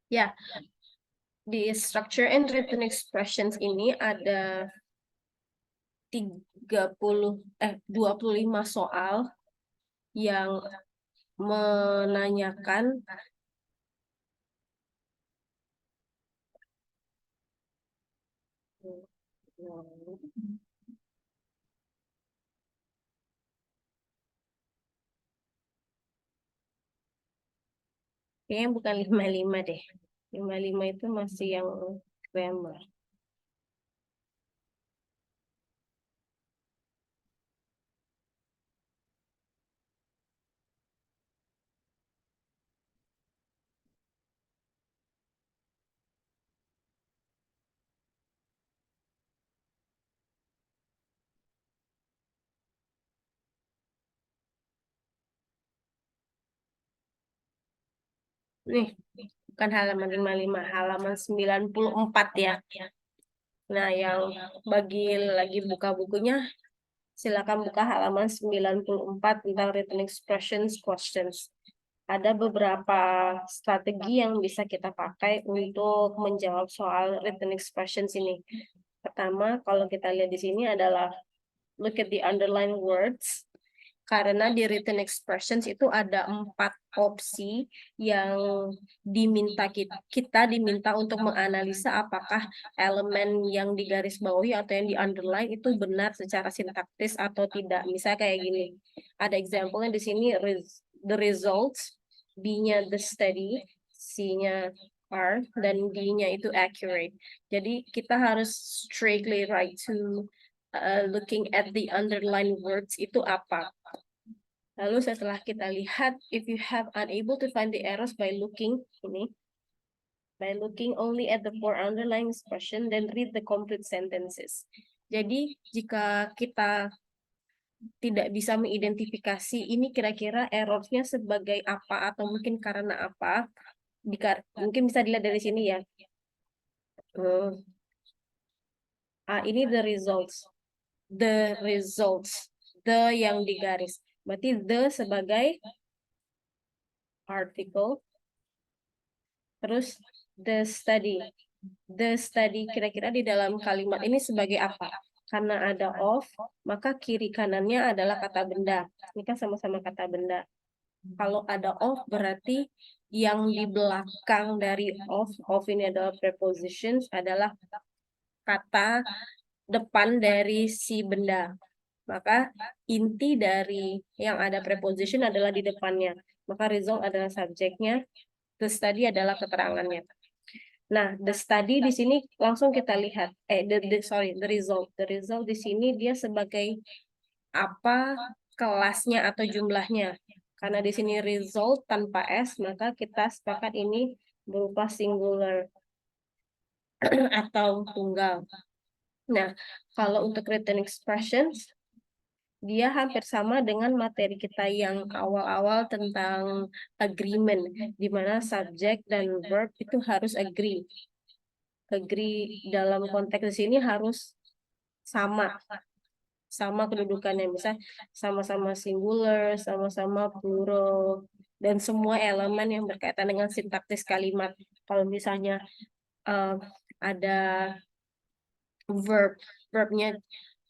Ya, di structure and written expressions ini ada 25 soal yang menanyakan kayaknya bukan 55 deh. 55 itu masih yang grammar. Nih, bukan halaman 55, halaman 94 ya. Nah, yang bagi lagi buka bukunya, silakan buka halaman 94 tentang written expressions questions. Ada beberapa strategi yang bisa kita pakai untuk menjawab soal written expressions ini. Pertama, kalau kita lihat di sini adalah look at the underlined words. Karena di written expressions itu ada 4 opsi yang kita diminta untuk menganalisa apakah elemen yang digarisbawahi atau yang di underline itu benar secara sintaktis atau tidak. Misalnya kayak gini, ada example-nya di sini, the results, B-nya the study, C-nya are, dan D-nya itu accurate. Jadi kita harus strictly right to looking at the underlined words itu apa. Lalu setelah kita lihat, if you have unable to find the errors by looking only at the 4 underlying expression, then read the complete sentences. Jadi jika kita tidak bisa mengidentifikasi ini kira-kira errornya sebagai apa atau mungkin karena apa, mungkin bisa dilihat dari sini ya. Ini the results. The yang digaris. Berarti the sebagai article. Terus the study kira-kira di dalam kalimat ini sebagai apa? Karena ada of, maka kiri kanannya adalah kata benda. Ini kan sama-sama kata benda. Kalau ada of berarti yang di belakang dari of ini adalah prepositions, adalah kata depan dari si benda. Maka inti dari yang ada preposition adalah di depannya. Maka result adalah subjeknya, the study adalah keterangannya. Nah, the study di sini langsung kita lihat, the result. The result di sini dia sebagai apa kelasnya atau jumlahnya. Karena di sini result tanpa S, maka kita sepakat ini berupa singular atau tunggal. Nah, kalau untuk written expressions, dia hampir sama dengan materi kita yang awal-awal tentang agreement, di mana subject dan verb itu harus agree. Agree dalam konteks di sini harus sama kedudukannya, misalnya sama-sama singular, sama-sama plural, dan semua elemen yang berkaitan dengan sintaksis kalimat. Kalau misalnya ada verbnya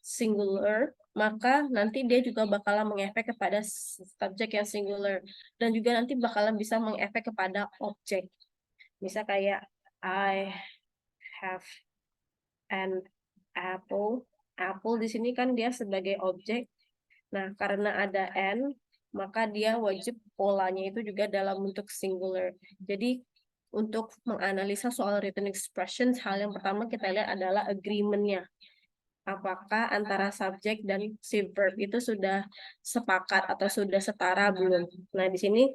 singular, maka nanti dia juga bakalan mengefek kepada subjek yang singular, dan juga nanti bakalan bisa mengefek kepada objek. Misal kayak I have an apple. Apple di sini kan dia sebagai objek. Nah, karena ada n, maka dia wajib polanya itu juga dalam bentuk singular. Jadi untuk menganalisa soal written expressions, hal yang pertama kita lihat adalah agreement-nya. Apakah antara subjek dan si verb itu sudah sepakat atau sudah setara belum? Nah, di sini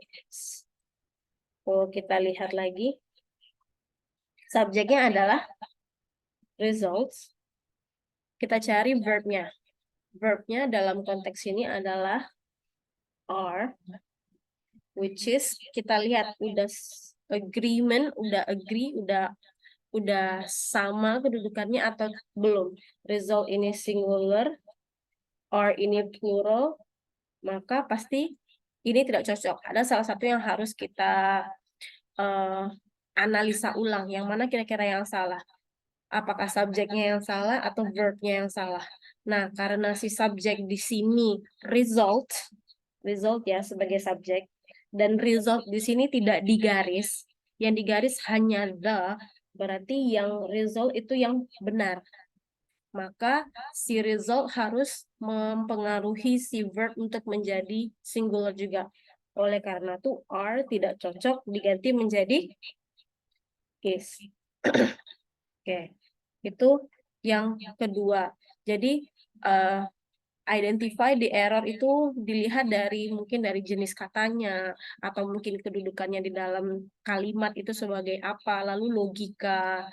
kalau kita lihat lagi, subjeknya adalah results. Kita cari verbnya. Verbnya dalam konteks ini adalah are, which is kita lihat udah agreement, udah agree, udah sama kedudukannya atau belum. Result ini singular, are ini plural, maka pasti ini tidak cocok. Ada salah satu yang harus kita analisa ulang yang mana kira-kira yang salah. Apakah subjeknya yang salah atau verb-nya yang salah. Nah, karena si subjek di sini result ya sebagai subjek, dan result di sini tidak digaris, yang digaris hanya the, berarti yang result itu yang benar. Maka si result harus mempengaruhi si verb untuk menjadi singular juga. Oleh karena itu are tidak cocok diganti menjadi is. Oke, itu yang kedua. Jadi identify the error itu dilihat dari mungkin dari jenis katanya atau mungkin kedudukannya di dalam kalimat itu sebagai apa, lalu logika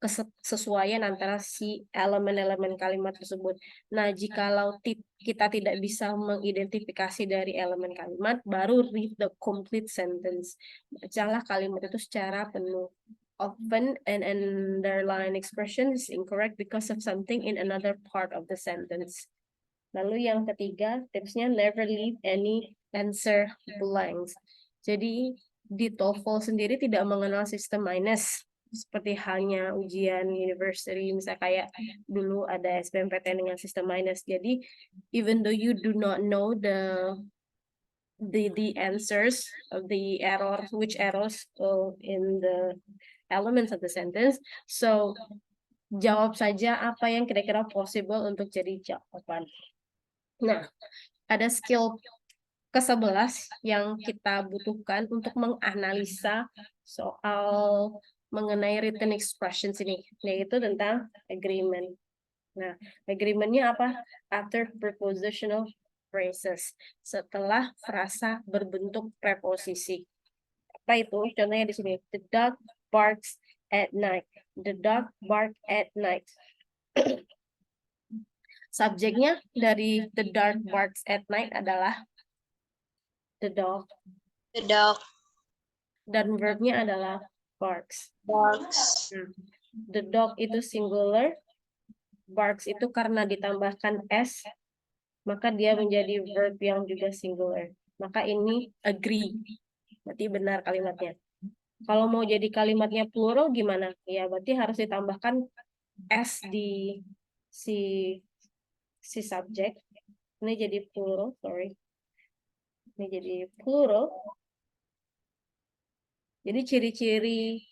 kesesuaian antara si elemen-elemen kalimat tersebut. Nah, jikalau kita tidak bisa mengidentifikasi dari elemen kalimat, baru read the complete sentence. Bacalah kalimat itu secara penuh. Often an underline expression is incorrect because of something in another part of the sentence. Lalu yang ketiga, tipsnya never leave any answer blanks. Jadi di TOEFL sendiri tidak mengenal sistem minus seperti halnya ujian university, misalnya kayak dulu ada SBMPTN dengan sistem minus. Jadi even though you do not know the answers of the error, which errors in the elements of the sentence, so jawab saja apa yang kira-kira possible untuk jadi jawaban. Nah, ada skill ke-11 yang kita butuhkan untuk menganalisa soal mengenai written expressions ini, yaitu tentang agreement. Nah, agreement-nya apa? After prepositional phrases, setelah frasa berbentuk preposisi. Apa itu? Contohnya di sini, the dog barks at night. The dog bark at night. Subjeknya dari the dog barks at night adalah the dog. The dog Dan verbnya adalah barks. barks. The dog itu singular, barks itu karena ditambahkan s, maka dia menjadi verb yang juga singular. Maka ini agree, berarti benar kalimatnya. Kalau mau jadi kalimatnya plural gimana? Ya berarti harus ditambahkan s di si subjek. Ini jadi plural, sorry. Ini jadi plural. Jadi ciri-ciri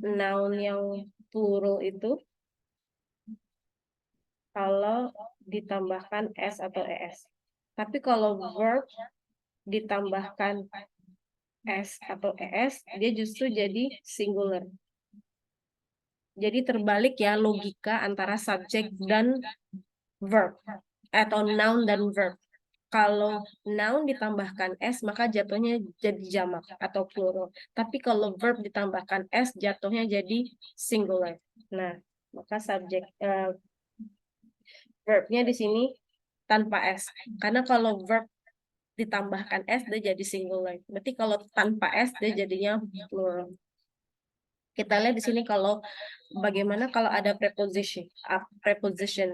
noun yang plural itu kalau ditambahkan s atau es. Tapi kalau verb ditambahkan s atau es, dia justru jadi singular. Jadi terbalik ya logika antara subjek dan verb atau noun dan verb. Kalau noun ditambahkan s, maka jatuhnya jadi jamak atau plural. Tapi kalau verb ditambahkan s, jatuhnya jadi singular. Nah, maka subjek verbnya di sini tanpa s. Karena kalau verb ditambahkan s, dia jadi singular. Berarti kalau tanpa s, dia jadinya plural. Kita lihat di sini kalau bagaimana kalau ada preposition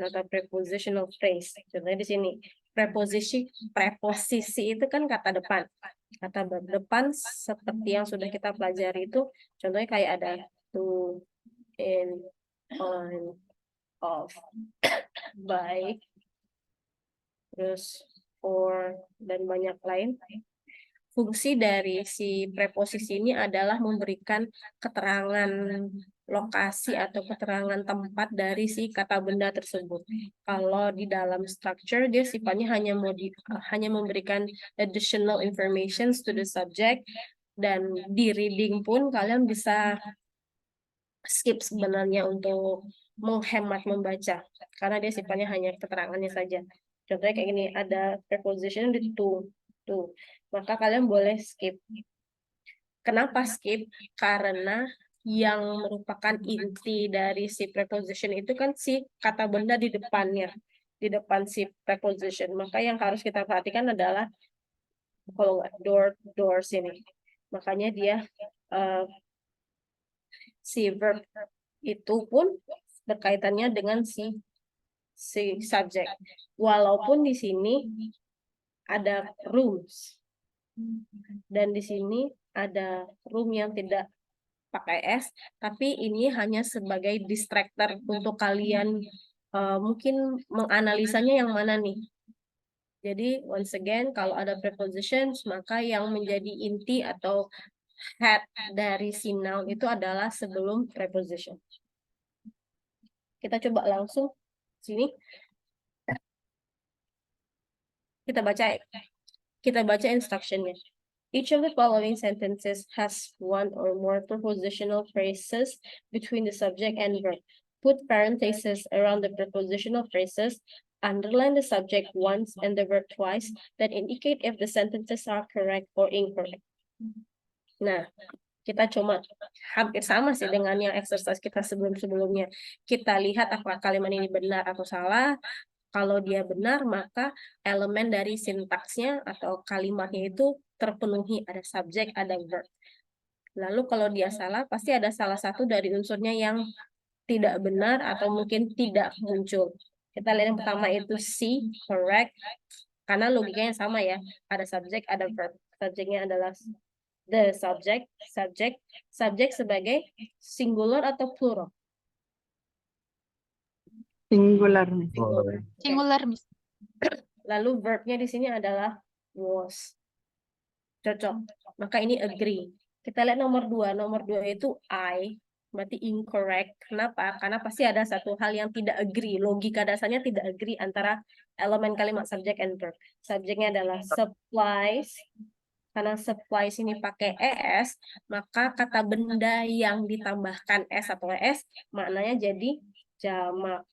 atau prepositional phrase. Contohnya di sini preposisi itu kan kata depan. Kata depan seperti yang sudah kita pelajari itu, contohnya kayak ada to, in, on, of, by, terus for, dan banyak lain. Fungsi dari si preposisi ini adalah memberikan keterangan lokasi atau keterangan tempat dari si kata benda tersebut. Kalau di dalam structure dia sifatnya hanya memberikan additional information to the subject, dan di reading pun kalian bisa skip sebenarnya untuk menghemat membaca karena dia sifatnya hanya keterangannya saja. Contohnya kayak gini, ada preposition di to. Maka kalian boleh skip. Kenapa skip? Karena yang merupakan inti dari si preposition itu kan si kata benda di depannya, di depan si preposition. Maka yang harus kita perhatikan adalah kalau nggak door sini. Makanya dia si verb itu pun berkaitannya dengan si subjek. Walaupun di sini ada rooms. Dan di sini ada room yang tidak pakai S, tapi ini hanya sebagai distractor untuk kalian mungkin menganalisanya yang mana nih. Jadi once again kalau ada prepositions maka yang menjadi inti atau head dari si noun itu adalah sebelum preposition. Kita coba langsung sini. Kita baca instructionnya. Each of the following sentences has one or more prepositional phrases between the subject and verb. Put parentheses around the prepositional phrases. Underline the subject once and the verb twice that indicate if the sentences are correct or incorrect. Nah, kita cuma hampir sama sih dengan yang exercise kita sebelum-sebelumnya. Kita lihat apakah kalimat ini benar atau salah. Kalau dia benar, maka elemen dari sintaksnya atau kalimatnya itu terpenuhi. Ada subjek, ada verb. Lalu kalau dia salah, pasti ada salah satu dari unsurnya yang tidak benar atau mungkin tidak muncul. Kita lihat yang pertama itu C, correct. Karena logikanya sama ya. Ada subjek, ada verb. Subjeknya adalah the subjek sebagai singular atau plural. Singular. Singular. Singular, Miss. Lalu verbnya di sini adalah was. Cocok. Maka ini agree. Kita lihat nomor 2. Nomor 2 itu I. Berarti incorrect. Kenapa? Karena pasti ada satu hal yang tidak agree. Logika dasarnya tidak agree antara elemen kalimat subject and verb. Subjeknya adalah supplies. Karena supplies ini pakai ES, maka kata benda yang ditambahkan S atau ES maknanya jadi jamak.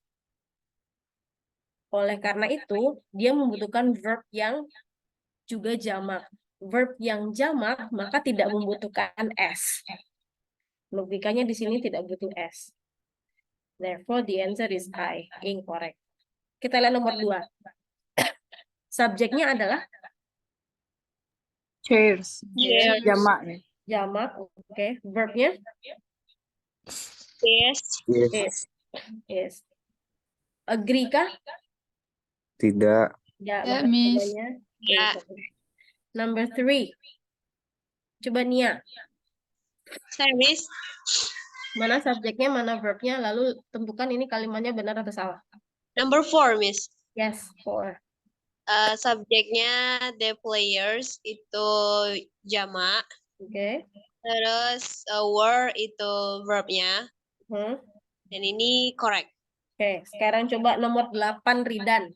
Oleh karena itu, dia membutuhkan verb yang juga jamak. Verb yang jamak, maka tidak membutuhkan S. Logikanya di sini tidak butuh S. Therefore, the answer is I, incorrect. Kita lihat nomor 2. Subjeknya adalah Chairs. Yes. Jamak nih. jamak. Oke. Verbnya Yes. is. Yes. Agree kah? Tidak. Ya, Ya, maka Miss. jawabannya Ya. incorrect. Number 3. Coba Nia. Saya, Miss. Mana subjeknya, mana verbnya, lalu tentukan ini kalimatnya benar atau salah. Number 4, Miss. Yes, 4. Subjeknya the players itu jamak. Oke. Terus were itu verbnya. Hmm. Dan ini correct. Oke, sekarang coba nomor 8 Ridan.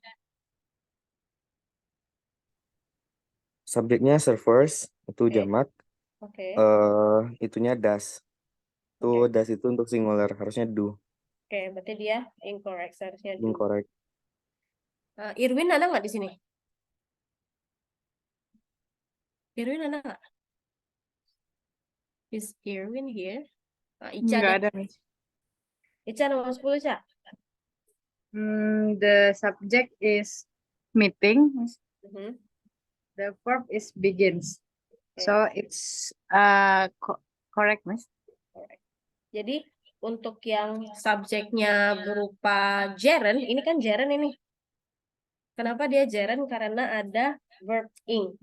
Subjeknya servers, itu Oke. jamak. Oke. Itunya das. Oke. Das itu untuk singular, harusnya do. Oke, berarti dia incorrect, seharusnya do. Incorrect. Irwin ada nggak di sini? Irwin ada nggak? Is Irwin here? Ica Enggak ada. ada, Miss. Ica nomor 10, Ica. The subject is meeting. Miss. Mhm. The verb is begins. Okay. So it's correct, Miss. Jadi untuk yang subjeknya berupa gerund, ini kan gerund ini. Kenapa dia gerund? Karena ada verb ing.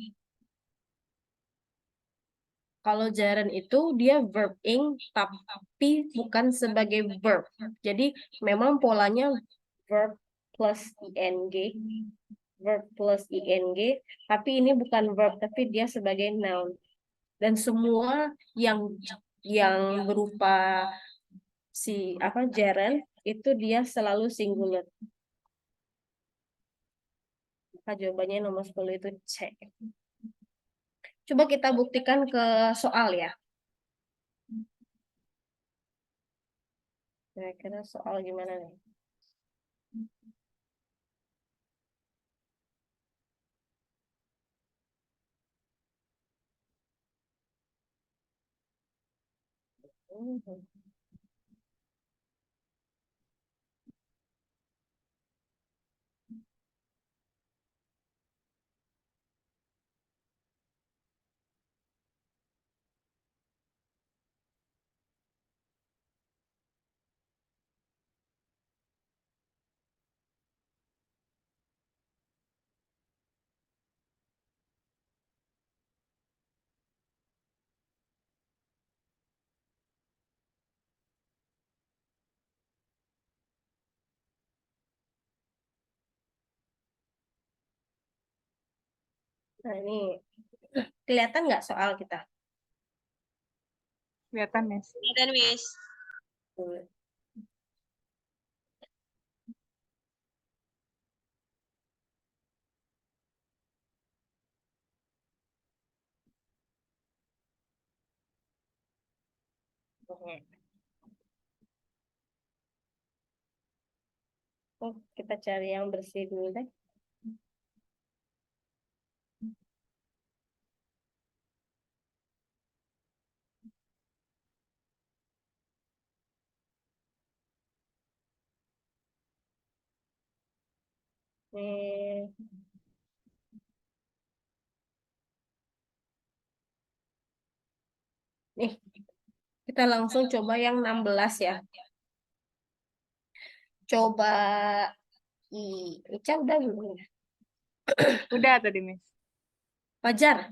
Kalau gerund itu dia verb ing tapi bukan sebagai verb. Jadi memang polanya verb plus ing, verb plus ing, tapi ini bukan verb tapi dia sebagai noun. Dan semua yang berupa si gerund itu dia selalu singular. Maka jawabannya nomor 10 itu C. Coba kita buktikan ke soal ya. Kira-kira soal gimana nih? Nah, ini kelihatan nggak soal kita? Kelihatan, Miss. Dan Miss. Tuh. Oke. Oh, kita cari yang bersih dulu deh. Nih. Nih, kita langsung coba yang 16 ya. Coba Ica udah belum? Udah tadi, Miss. Fajar.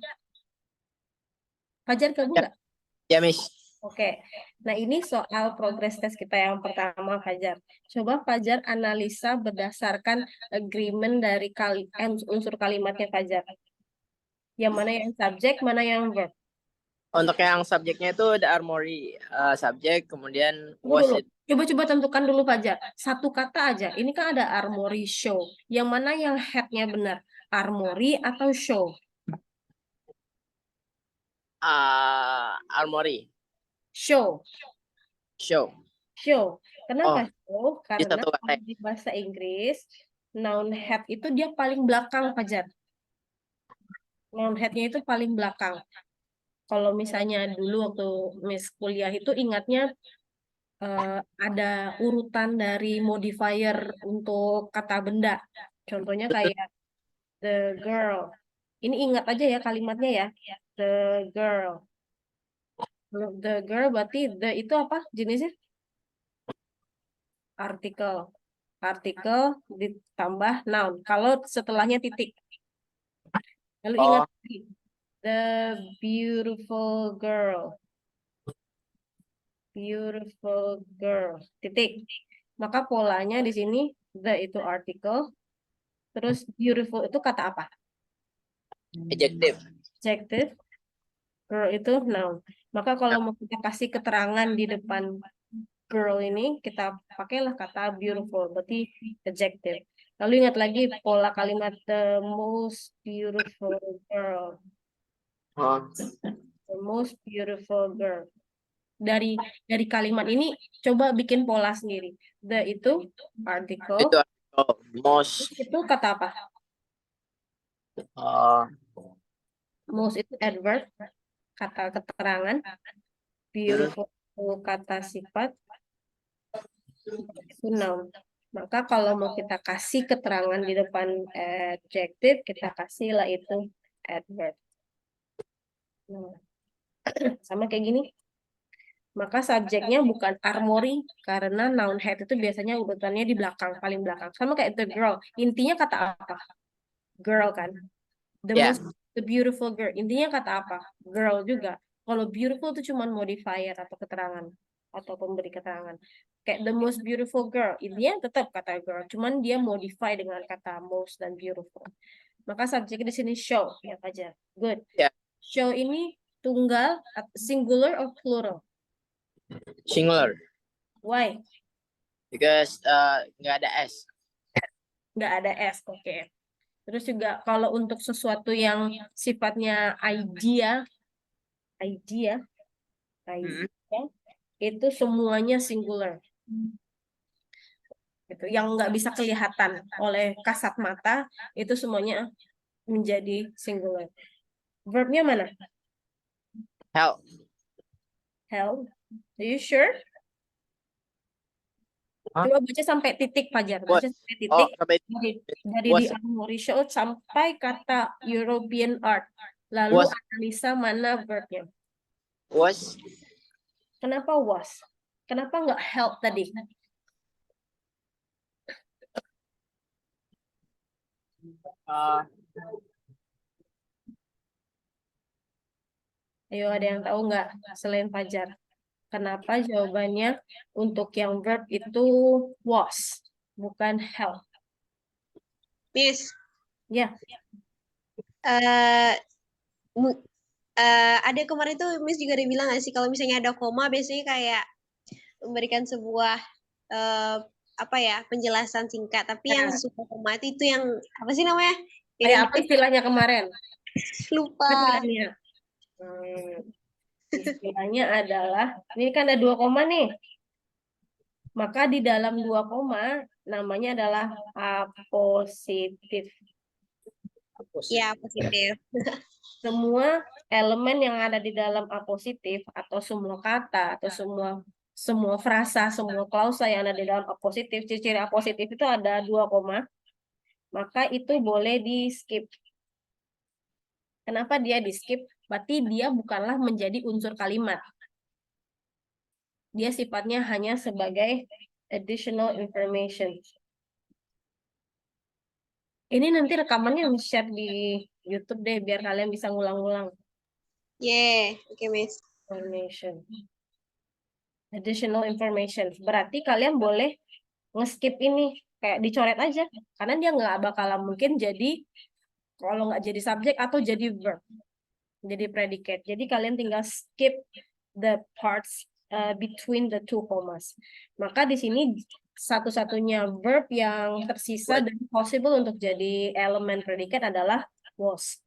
Fajar kamu nggak? Ya, Miss. Oke. Nah, ini soal progress test kita yang pertama, Fajar. Coba Fajar analisa berdasarkan agreement dari unsur kalimatnya Fajar. Yang mana yang subjek, mana yang verb. Untuk yang subjeknya itu the armory subjek, kemudian Tunggu was dulu. it. Coba tentukan dulu Fajar. Satu kata aja. Ini kan ada armory show. Yang mana yang headnya benar? Armory atau show? Armory Show. show. Show. Kenapa Oh, show? di Karena satu kalau di bahasa Inggris, noun head itu dia paling belakang, Fajar. Noun headnya itu paling belakang. Kalau misalnya dulu waktu Miss kuliah itu ingatnya ada urutan dari modifier untuk kata benda. Contohnya kayak the girl. Ini ingat aja ya kalimatnya ya. The girl. Kalau the girl berarti the itu apa jenisnya? Artikel. Artikel ditambah noun. Kalau setelahnya titik. Lalu ingat Oh, lagi. The beautiful girl. Beautiful girl. Titik. Maka polanya di sini the itu artikel. Terus beautiful itu kata apa? adjective. Adjective. Girl itu noun. Maka kalau mau kita kasih keterangan di depan girl ini, kita pakailah kata beautiful. Berarti adjective. Lalu ingat lagi pola kalimat the most beautiful girl. Oh, The most beautiful girl. Dari kalimat ini coba bikin pola sendiri. The itu article. itu most. Itu kata apa? Uh, Most itu adverb, kata keterangan. Beautiful itu kata sifat. Itu noun. Maka kalau mau kita kasih keterangan di depan adjective, kita kasihlah itu adverb. Nah, sama kayak gini. Maka subjeknya bukan armory, karena noun head itu biasanya urutannya di belakang, paling belakang. Sama kayak the girl. Intinya kata apa? Girl kan. Yeah. The beautiful girl. Intinya kata apa? Girl juga. Kalau beautiful itu cuma modifier atau keterangan atau pemberi keterangan. Kayak the most beautiful girl. Intinya tetap kata girl, cuman dia modify dengan kata most dan beautiful. Maka subjeknya di sini show ya aja. Good. Yeah. Show ini tunggal, singular or plural? Singular. Why? Because nggak ada s. Nggak ada S. Oke. Terus juga kalau untuk sesuatu yang sifatnya idea, idea itu semuanya singular. Gitu. Yang nggak bisa kelihatan oleh kasat mata itu semuanya menjadi singular. Verbnya mana? Help. Help. Are you sure? Hah? Coba baca sampai titik, Fajar. Baca sampai titik. Oh, sampai Dari was. di armory show sampai kata European art. Lalu Was. analisa mana verbnya. Was. Kenapa was? Kenapa nggak help tadi? Ayo, ada yang tahu nggak selain Fajar? Kenapa jawabannya untuk yang verb itu was, bukan help? Miss. Ya, eh ada kemarin tuh Miss juga ada bilang nggak sih kalau misalnya ada koma biasanya kayak memberikan sebuah apa ya penjelasan singkat, tapi yang Nah. sesudah koma itu yang apa sih namanya? Kayak Yang apa istilahnya kemarin? lupa. Ingat nggak, Nia? Istilahnya adalah, ini kan ada 2 koma nih. Maka di dalam 2 koma namanya adalah apositif. Ya, positif. Semua elemen yang ada di dalam apositif atau semua kata atau semua frasa, semua klausa yang ada di dalam apositif, ciri-ciri apositif itu ada 2 koma, maka itu boleh di skip. Kenapa dia di skip? Berarti dia bukanlah menjadi unsur kalimat. Dia sifatnya hanya sebagai additional information. Ini nanti rekamannya share di YouTube deh, biar kalian bisa ngulang-ngulang. Oke, Miss. Information. Additional information. Berarti kalian boleh nge-skip ini. Kayak dicoret aja. Karena dia nggak bakalan mungkin jadi, kalau nggak jadi subjek atau jadi verb. Jadi predicate. Jadi kalian tinggal skip the parts between the 2 commas. Maka di sini satu-satunya verb yang tersisa dan possible untuk jadi elemen predicate adalah was.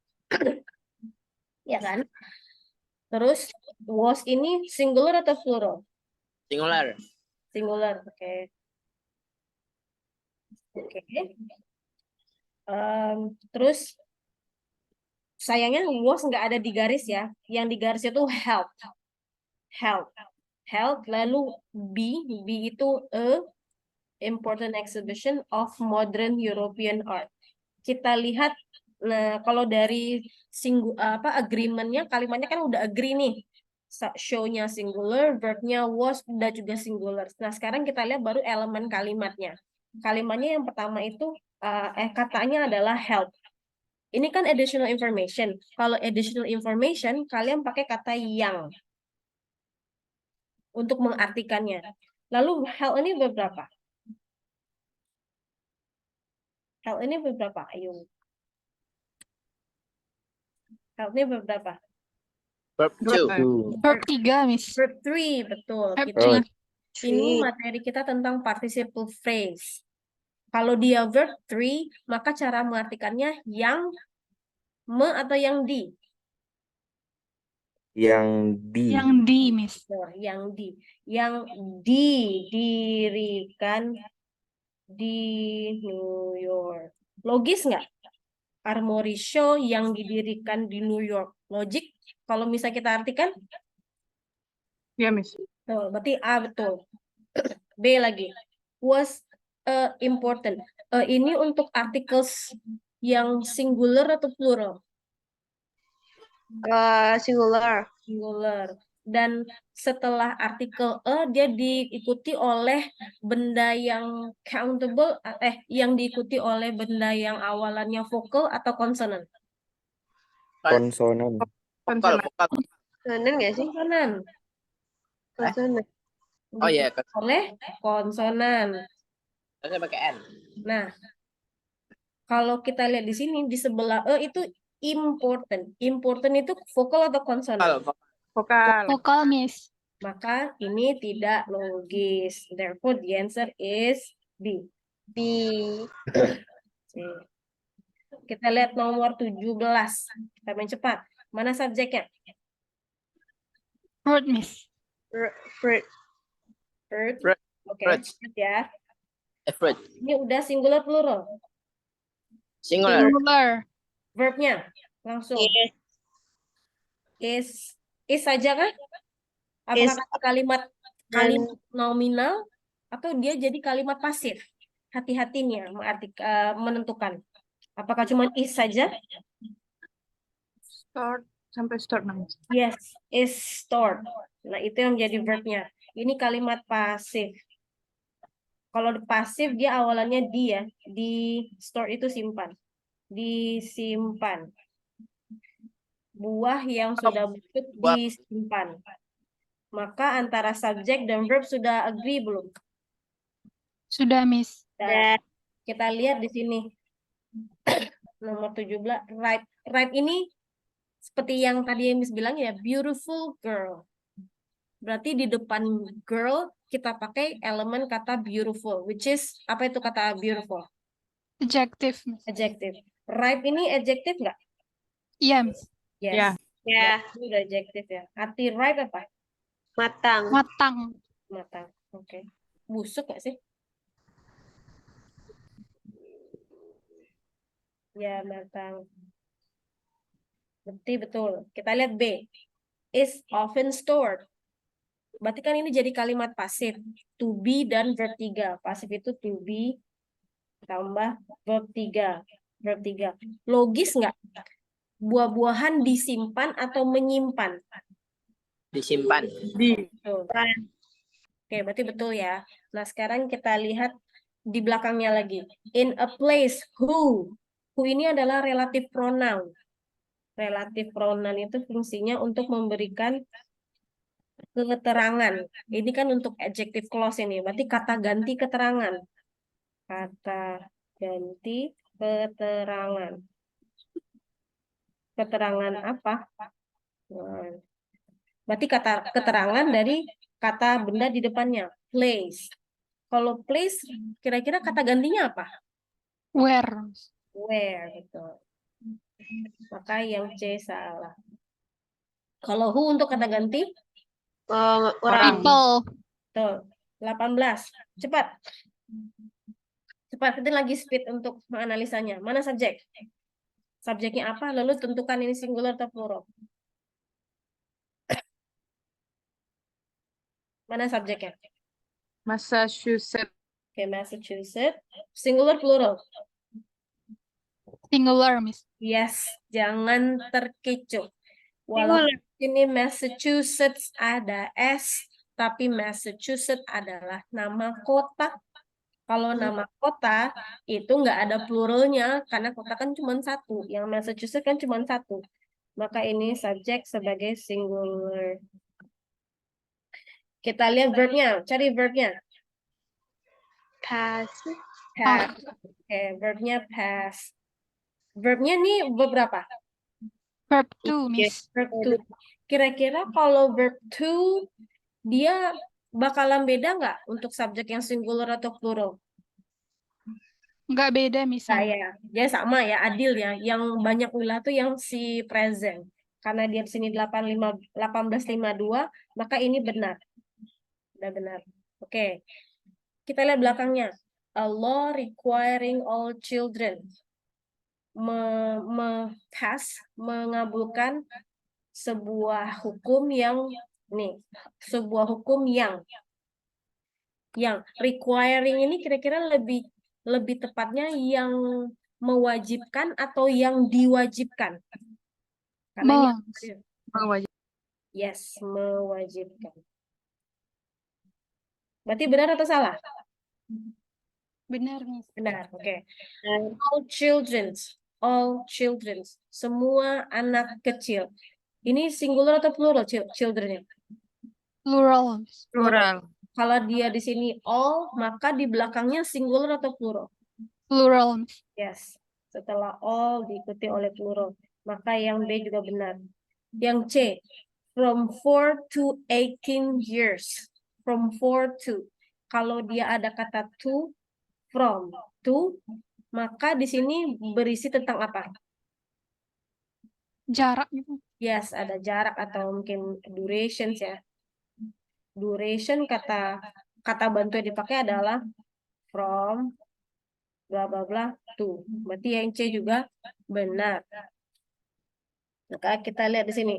Ya kan? Terus was ini singular atau plural? Singular. Singular, oke. Oke. Terus sayangnya was nggak ada di garis ya. Yang di garis itu help. Help. Lalu B itu a important exhibition of modern European art. Kita lihat, nah kalau dari agreement-nya, kalimatnya kan udah agree nih. Show-nya singular, verb-nya was udah juga singular. Nah sekarang kita lihat baru elemen kalimatnya. Kalimatnya yang pertama itu katanya adalah help. Ini kan additional information. Kalau additional information, kalian pakai kata yang untuk mengartikannya. Lalu help ini beberapa? Help ini beberapa? Ayo. Help ini beberapa? Verb 2. Verb 3, Miss. Verb 3, betul. Verb Kita, 3. ini materi kita tentang participle phrase. Kalau dia verb 3, maka cara mengartikannya yang, me, atau yang di? Yang di. Yang di, Miss. Yang di. Yang didirikan di New York. Logis nggak? Armory Show yang didirikan di New York. Logik? Kalau misalnya kita artikan? Ya, Miss. Tuh, berarti A betul. B lagi. Was important. Ini untuk articles yang singular atau plural? Singular. Singular. Dan setelah artikel dia diikuti oleh benda yang countable, yang diikuti oleh benda yang awalannya vokal atau konsonan? Konsonan. Vokal. Konsonan nggak sih? Konsonan. Konsonan. Oh iya, Oleh konsonan. harusnya pakai N. Nah, kalau kita lihat di sini di sebelah itu important. Important itu vokal atau konsonan? Vokal. Vokal, Miss. Maka ini tidak logis. Therefore, the answer is B. B. Kita lihat nomor 17. Kita main cepat. Mana subjeknya? Fruit, Miss. Fruit. Fruit. Oke, Fruit. lihat ya. Fruit. Ini udah singular plural. Singular. Singular. Verbnya langsung. Yes. Is saja kan? Apakah kalimat nominal atau dia jadi kalimat pasif? Hati-hatinya menentukan. Apakah cuma is saja? Start sampai start, Miss. Yes, is stored. Nah, itu yang menjadi verbnya. Ini kalimat pasif. Kalau pasif dia awalannya dia, di store itu simpan. Disimpan. Buah yang sudah busuk disimpan. Maka antara subjek dan verb sudah agree belum? Sudah, Miss. Nah, kita lihat di sini. Nomor 17, right Right ini seperti yang tadi Miss bilang ya, beautiful girl. Berarti di depan girl kita pakai elemen kata beautiful, which is apa itu kata beautiful? Adjective, Miss. Adjective. Right ini adjective nggak? Iya, Miss. Yes. Ya, Itu udah adjective ya. Arti right apa? matang. Matang. Matang. Oke. Busuk nggak sih? Ya, matang. Betul. Kita lihat B. Is often stored. Berarti kan ini jadi kalimat pasif. To be dan verb 3. Pasif itu to be tambah verb 3. Verb 3. Logis nggak? Buah-buahan disimpan atau menyimpan? Disimpan. Betul. Oke, berarti betul ya. Nah, sekarang kita lihat di belakangnya lagi. In a place, who. Who ini adalah relative pronoun. Relative pronoun itu fungsinya untuk memberikan keterangan. Ini kan untuk adjective clause ini. Berarti kata ganti keterangan. Kata ganti keterangan. Keterangan apa? Nah, berarti kata keterangan dari kata benda di depannya. Place. Kalau place, kira-kira kata gantinya apa? Where, Miss. Where, betul. Maka yang C salah. Kalau who untuk kata ganti? Orang. People. Betul. 18. Cepat. Cepat, kita lagi speed untuk menganalisanya. Mana subjek? Subjeknya apa? Lalu tentukan ini singular atau plural. Mana subjeknya? Massachusetts. Oke, Massachusetts. Singular, plural. Singular, Miss. Yes, jangan terkecoh. Walaupun ini Massachusetts ada S, tapi Massachusetts adalah nama kota. Kalau nama kota itu nggak ada pluralnya karena kota kan cuma satu. Yang Massachusetts kan cuma satu. Maka ini subjek sebagai singular. Kita lihat verbnya, cari verbnya. Pass. Pass. Oke, verbnya pass. Verbnya nih beberapa? Verb to, Miss. Verb to. Kira-kira kalau verb to dia bakalan beda nggak untuk subjek yang singular atau plural? Nggak beda, Miss. Nah, Sama. ya, dia sama ya, adil ya. Yang banyak wilayah tuh yang si present. Karena dia di sini 1852, maka ini benar. Udah benar. Oke. Kita lihat belakangnya. A law requiring all children. Mengabulkan sebuah hukum yang sebuah hukum yang requiring ini kira-kira lebih tepatnya yang mewajibkan atau yang diwajibkan? Karena ini yes, mewajibkan. Berarti benar atau salah? Benar, Miss. Benar, oke. All children, semua anak kecil. Ini singular atau plural children-nya? Plural, Miss. Plural. Kalau dia di sini all, maka di belakangnya singular atau plural? Plural, Miss. Yes. Setelah all diikuti oleh plural. Maka yang B juga benar. Yang C, from 4 to 18 years. From 4 to. Kalau dia ada kata to, from, to, maka di sini berisi tentang apa? Jarak gitu. Yes, ada jarak atau mungkin durations ya. Duration kata bantu yang dipakai adalah from bla bla bla to. Berarti yang C juga benar. Maka kita lihat di sini.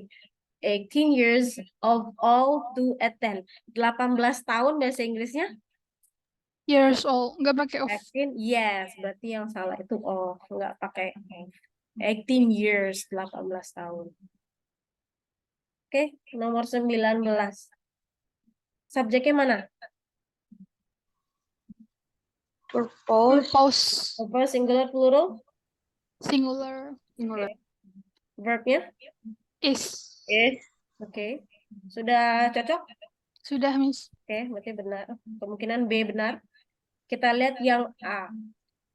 18 years of all to attend. 18 tahun bahasa Inggrisnya? Years old. Nggak pakai of. 18, yes. Berarti yang salah itu of. Nggak pakai of. 18 years, 18 tahun. Oke, nomor 19. Subjeknya mana? Purpose. Purpose. Apa singular, plural? Singular. Verbnya? Is. Yes. Oke. Sudah cocok? Sudah, Miss. Oke, berarti benar. Kemungkinan B benar. Kita lihat yang A.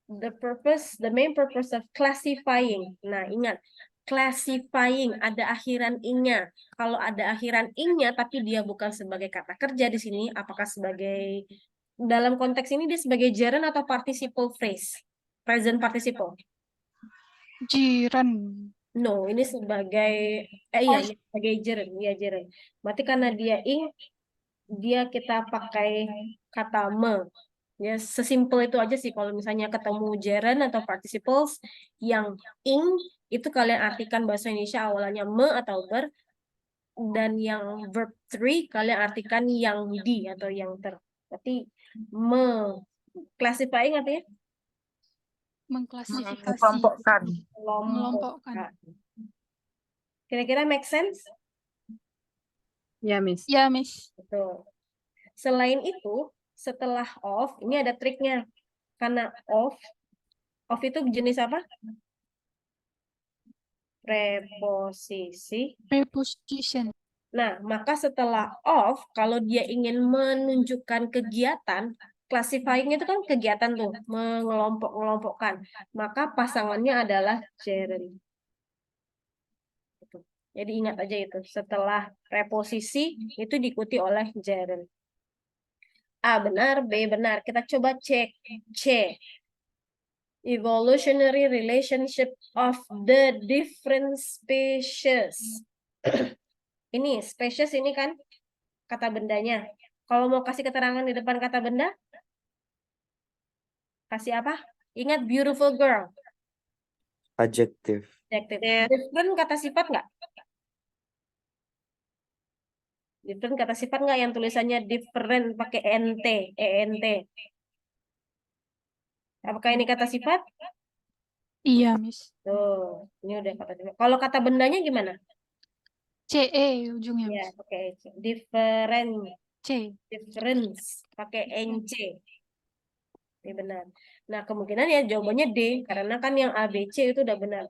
The main purpose of classifying. Nah, ingat. classifying, ada akhiran ing-nya. Kalau ada akhiran ing-nya tapi dia bukan sebagai kata kerja di sini, apakah sebagai dalam konteks ini dia sebagai gerund atau participle phrase? Present participle. Jiran. No, ini sebagai iya, iya, sebagai gerund, ya gerund. Berarti karena dia ing, dia kita pakai kata me. Ya, sesimpel itu aja sih kalau misalnya ketemu gerund atau participles yang ing itu kalian artikan bahasa Indonesia awalannya me atau ber, dan yang verb 3 kalian artikan yang di atau yang ter. Berarti me classifying artinya Mengklasifikasi. Mengelompokkan. Mengelompokkan. Kira-kira make sense? Ya, Miss. Ya, Miss. Betul. Selain itu, setelah of, ini ada triknya. Karena of itu jenis apa? Preposisi. Preposition. Nah, maka setelah of, kalau dia ingin menunjukkan kegiatan, classifying itu kan kegiatan tuh, mengelompok-ngelompokkan. Maka pasangannya adalah gerund. Gitu. Jadi ingat aja itu, setelah preposisi itu diikuti oleh gerund. A benar, B benar. Kita coba cek. C. Evolutionary relationship of the different species. Ini species ini kan kata bendanya. Kalau mau kasih keterangan di depan kata benda, kasih apa? Ingat beautiful girl. Adjective. Adjective. Ya. Different kata sifat nggak? Different kata sifat nggak yang tulisannya different pakai ent, ent. Apakah ini kata sifat? Iya, Miss. Tuh, ini udah kata sifat. Kalau kata bendanya gimana? CE ujungnya, Ya, Miss. oke. Different, C. difference pakai nc. Ini benar. Nah, kemungkinan ya jawabannya D karena kan yang A, B, C itu udah benar.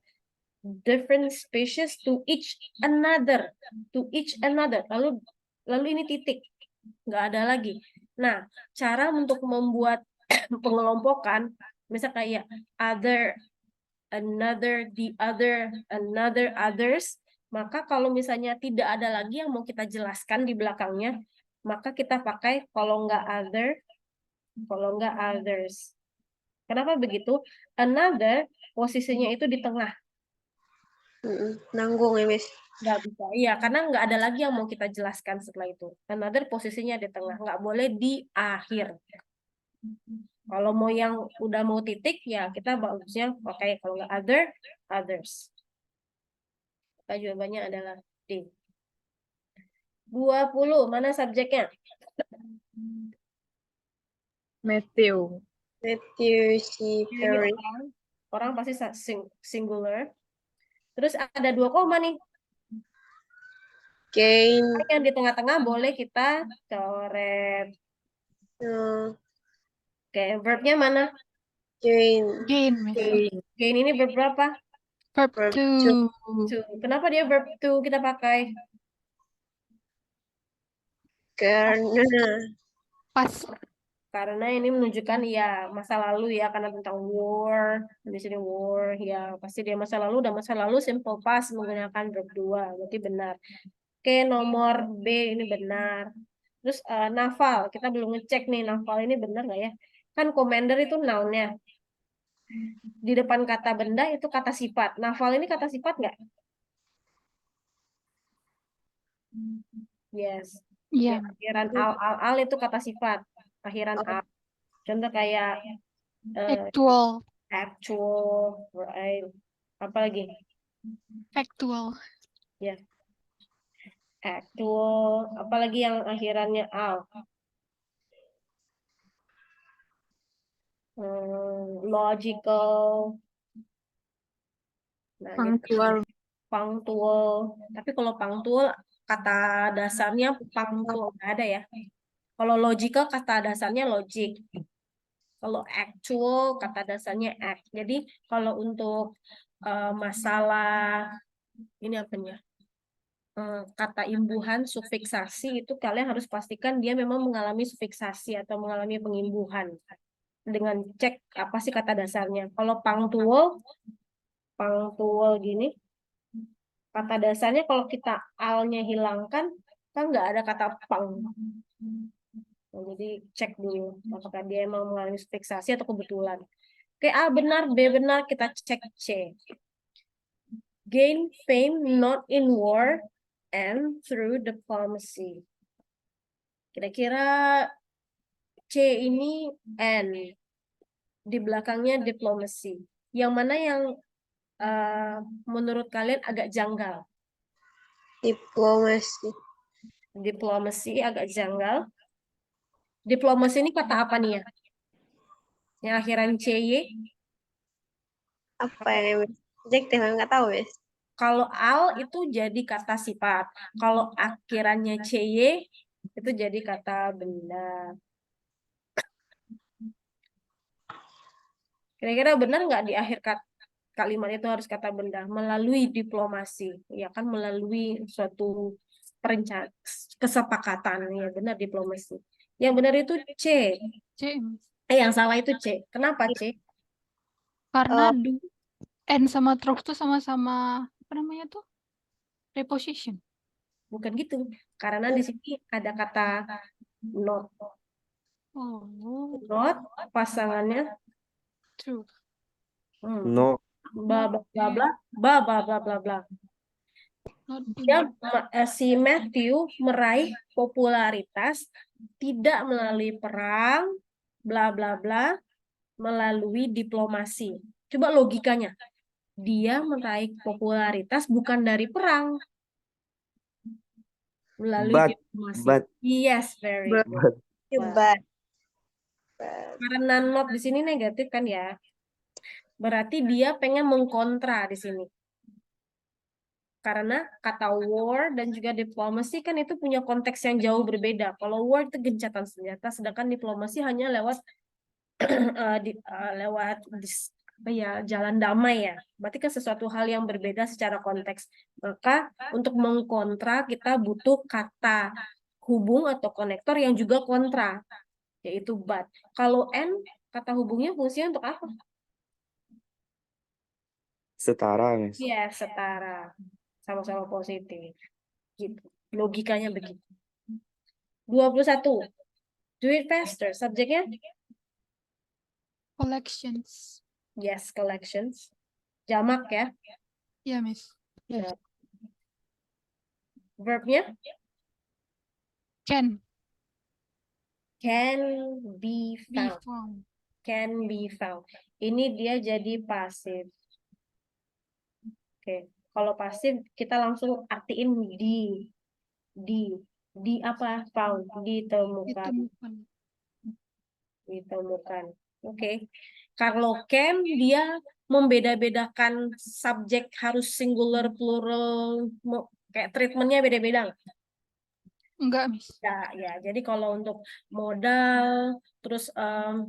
Different species to each another, to each another. Lalu ini titik, nggak ada lagi. Nah, cara untuk membuat pengelompokan, misal kayak other, another, the other, another, others. Maka kalau misalnya tidak ada lagi yang mau kita jelaskan di belakangnya, maka kita pakai kalau nggak other, kalau nggak others. Kenapa begitu? Another posisinya itu di tengah. Nanggung ya, Miss. Nggak bisa. Iya, karena nggak ada lagi yang mau kita jelaskan setelah itu. Another posisinya di tengah. Nggak boleh di akhir. Kalau mau yang udah mau titik, ya kita bagusnya pakai kalau nggak other, others. Maka jawabannya adalah D. 20. Mana subjeknya? Matthew. Matthew Ini Perry. orang pasti singular. Terus ada 2 koma nih. Gain. Yang di tengah-tengah boleh kita coret. Oke, verbnya mana? Gain. Gain, Miss. Gain ini verb berapa? Verb Verb to. To. Kenapa dia verb to kita pakai? Karena Pas. Karena ini menunjukkan ya masa lalu ya, karena tentang war. Di sini war, ya pasti dia masa lalu, dan masa lalu simple past menggunakan verb 2. Berarti benar. Oke, nomor B ini benar. Terus naval, kita belum ngecek nih naval ini benar nggak ya? Kan commander itu noun-nya. Di depan kata benda itu kata sifat. Naval ini kata sifat nggak? Yes. Iya. Akhiran al itu kata sifat. Akhiran al. Contoh kayak Actual. actual, right? Apa lagi? Actual. Ya. Actual. Apalagi yang akhirannya al? Logical. Nah, Punctual. punctual. Tapi kalau punctual kata dasarnya punctual nggak ada ya. Kalau logical kata dasarnya logic. Kalau actual kata dasarnya act. Jadi kalau untuk masalah ini apanya? Kata imbuhan, sufiksasi itu kalian harus pastikan dia memang mengalami sufiksasi atau mengalami pengimbuhan dengan cek apa sih kata dasarnya. Kalau punctual gini, Kata dasarnya kalau kita al-nya hilangkan, kan nggak ada kata pang. Nah, jadi cek dulu apakah dia emang mengalami fiksasi atau kebetulan. Oke, A benar, B benar, kita cek C. Gain fame not in war and through diplomacy. Kira-kira C ini N. Di belakangnya diplomacy. Yang mana yang menurut kalian agak janggal? Diplomasi. Diplomasi agak janggal. Diplomasi ini kata apa nih ya? Yang akhiran CY. Apa ya, Miss? Adjektif, nggak tahu, Miss. Kalau al itu jadi kata sifat. Kalau akhirannya CY itu jadi kata benda. Kira-kira benar nggak di akhir kalimat itu harus kata benda? Melalui diplomasi. Ya kan melalui suatu kesepakatan. Ya benar diplomasi. Yang benar itu C. C, Miss. Yang salah itu C. Kenapa C? Karena N sama tropes tuh sama-sama apa namanya tuh? Preposition. Bukan gitu. Karena di sini ada kata not. Oh, Not pasangannya true. No. bla bla bla bla bla bla bla bla bla. Not Dia si Matthew meraih popularitas tidak melalui perang bla bla bla, melalui diplomasi. Coba logikanya. Dia meraih popularitas bukan dari perang, melalui diplomasi. But Yes, very But- good. Hebat. Karena not di sini negatif kan ya. Berarti dia pengen mengkontra di sini. Karena kata war dan juga diplomasi kan itu punya konteks yang jauh berbeda. Kalau war itu gencatan senjata, sedangkan diplomasi hanya lewat jalan damai ya. Berarti kan sesuatu hal yang berbeda secara konteks. Maka untuk mengkontra kita butuh kata hubung atau konektor yang juga kontra, yaitu but. Kalau N, kata hubungnya fungsinya untuk apa? setara, Miss. Iya, setara. Sama-sama positif. Gitu. Logikanya begitu. 21. Do it faster. Subjeknya? collections. Yes, collections. Jamak ya. Ya, Miss. Verbnya? Can Can be be found. found. Can be found. Ini dia jadi pasif. Oke. Kalau pasif kita langsung artiin di apa? Found, ditemukan. Ditemukan. Oke. Kalau can dia membeda-bedakan subjek harus singular, plural, kayak treatmentnya beda-beda. Enggak, Miss. Ya, jadi kalau untuk modal, terus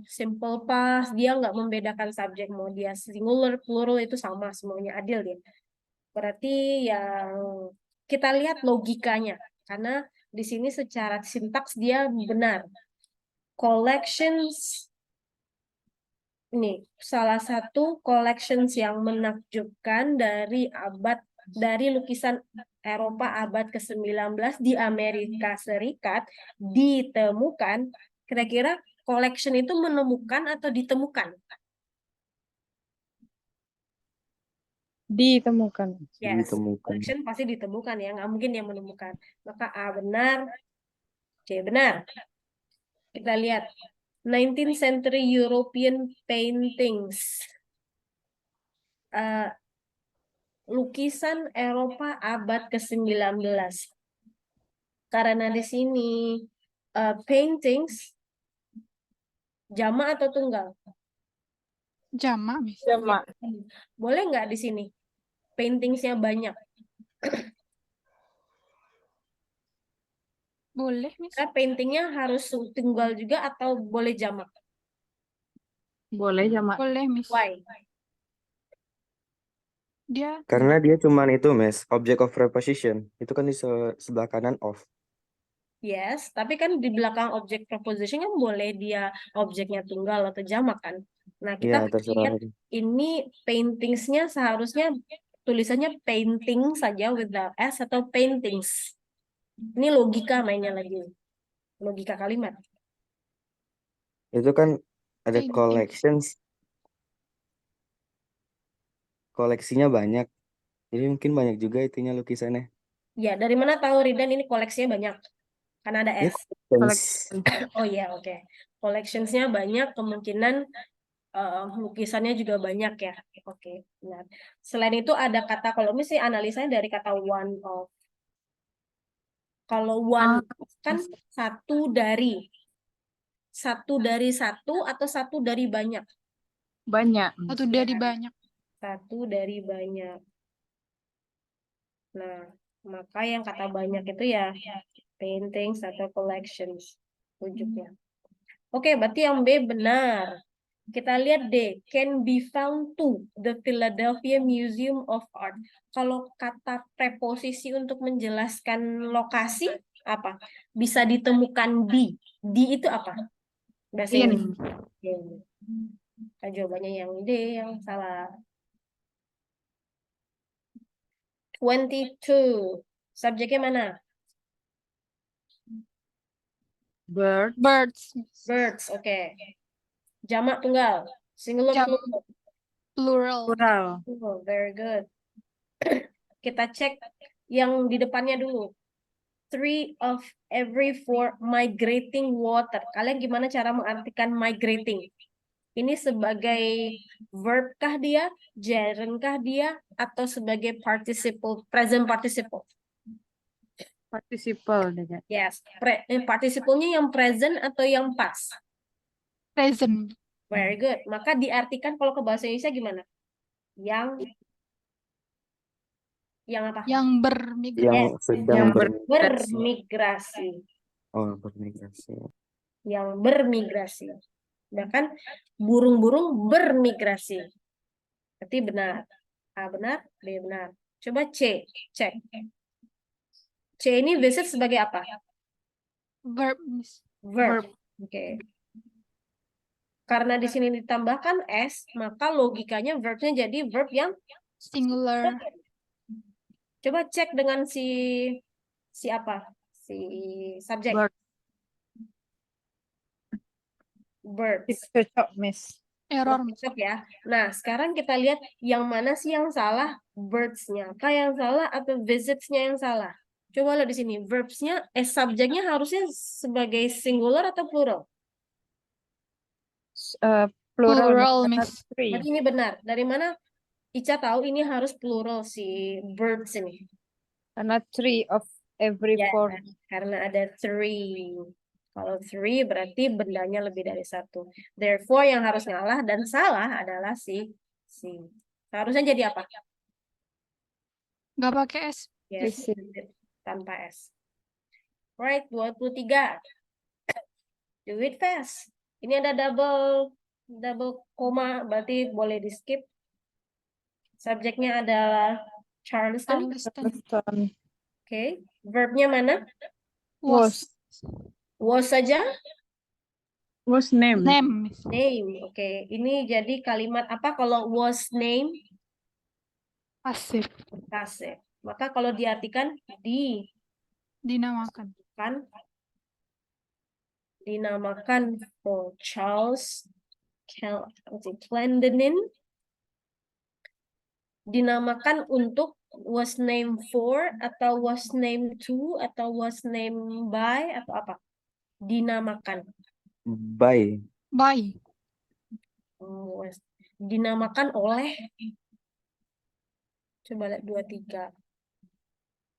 simple past, dia nggak membedakan subjek, mau dia singular, plural itu sama, semuanya adil ya. Berarti yang kita lihat logikanya, karena di sini secara sintaks dia benar. Collections, ini salah satu collections yang menakjubkan dari lukisan Eropa abad ke-19 di Amerika Serikat ditemukan. Kira-kira collection itu menemukan atau ditemukan? Ditemukan. Yes, Ditemukan. collection pasti ditemukan ya, nggak mungkin dia menemukan. Maka A benar, C benar. Kita lihat 19th century European paintings. Lukisan Eropa abad ke-19. Karena di sini paintings jamak atau tunggal? Jamak, Miss. Jamak. Boleh nggak di sini paintingsnya banyak? Boleh, Miss. Karena paintingnya harus tunggal juga atau boleh jamak? Boleh jamak. Boleh, Miss. Why? Dia Karena dia cuman itu, Miss, object of preposition. Itu kan di sebelah kanan of. Yes, tapi kan di belakang objek preposition kan boleh dia objeknya tunggal atau jamak kan. Nah, kita Iya, terserah. lihat ini paintingsnya seharusnya tulisannya painting saja without S atau paintings. Ini logika mainnya lagi. Logika kalimat. Itu kan ada Painting. collections, koleksinya banyak. Jadi mungkin banyak juga itunya lukisannya. Ya, dari mana tahu Ridan ini koleksinya banyak? Karena ada Ini S. collections. Oh iya, oke. Collections-nya banyak, kemungkinan lukisannya juga banyak ya. Oke, benar. Selain itu ada kata, kalau misalnya analisanya dari kata one of. Kalau one kan satu dari satu atau satu dari banyak. Banyak. Satu dari banyak. Satu dari banyak. Nah, maka yang kata banyak itu ya paintings atau collections wujudnya. Oke, berarti yang B benar. Kita lihat D, can be found to the Philadelphia Museum of Art. Kalau kata preposisi untuk menjelaskan lokasi apa? Bisa ditemukan di. Di itu apa? Bahasa In. Inggris. Nah, jawabannya yang D yang salah. 22. Subjeknya mana? Bird. Birds, Miss. Birds, oke. Jamak tunggal. Singular Jam- plural. Plural. Plural. Oh, very good. Kita cek yang di depannya dulu. 3 of every 4 migrating water. Kalian gimana cara mengartikan migrating? Ini sebagai verb kah dia, gerund kah dia, atau sebagai participle, present participle? Participle. Dede. Yes, participle-nya yang present atau yang past? Present. Very good. Maka diartikan kalau ke bahasa Indonesia gimana? Yang apa? Yang bermigrasi. Yang sedang Yang Bermigrasi. Oh, bermigrasi. Yang bermigrasi. Bahkan burung-burung bermigrasi. Berarti benar. A benar, B benar. Coba C, cek. C ini visit sebagai apa? Verb, Miss. Verb. Oke. Karena di sini ditambahkan S, maka logikanya verbnya jadi verb yang Singular. coba cek dengan si apa? Si subjek. Bird. Birds. Cocok, Miss. Error, Miss. Cocok ya. Nah, sekarang kita lihat yang mana sih yang salah? Birds-nya. Kah yang salah atau visits-nya yang salah? Coba lihat di sini. Verbs-nya, subjeknya harusnya sebagai singular atau plural? Plural, Plural, Miss. Miss. Three. Berarti ini benar. Dari mana Ica tahu ini harus plural si birds ini? Karena 3 of every Ya, 4. karena ada three. Kalau three berarti bendanya lebih dari satu. Therefore yang harus ngalah dan salah adalah si. Harusnya jadi apa? Nggak pakai S. Yes, Visit. tanpa S. Right, 23. Do it fast. Ini ada double koma, berarti boleh di skip. Subjeknya adalah Charleston. Charleston. Charleston. Oke. Verbnya mana? Was. Was saja? Was name. Name, Miss. Name. Oke. Ini jadi kalimat apa kalau was name? Pasif. Passive. Maka kalau diartikan Dinamakan. dinamakan for Charles Clendenin, dinamakan untuk, was named for atau was named to atau was named by atau apa? Dinamakan. By. By. Dinamakan oleh. Coba lihat 23.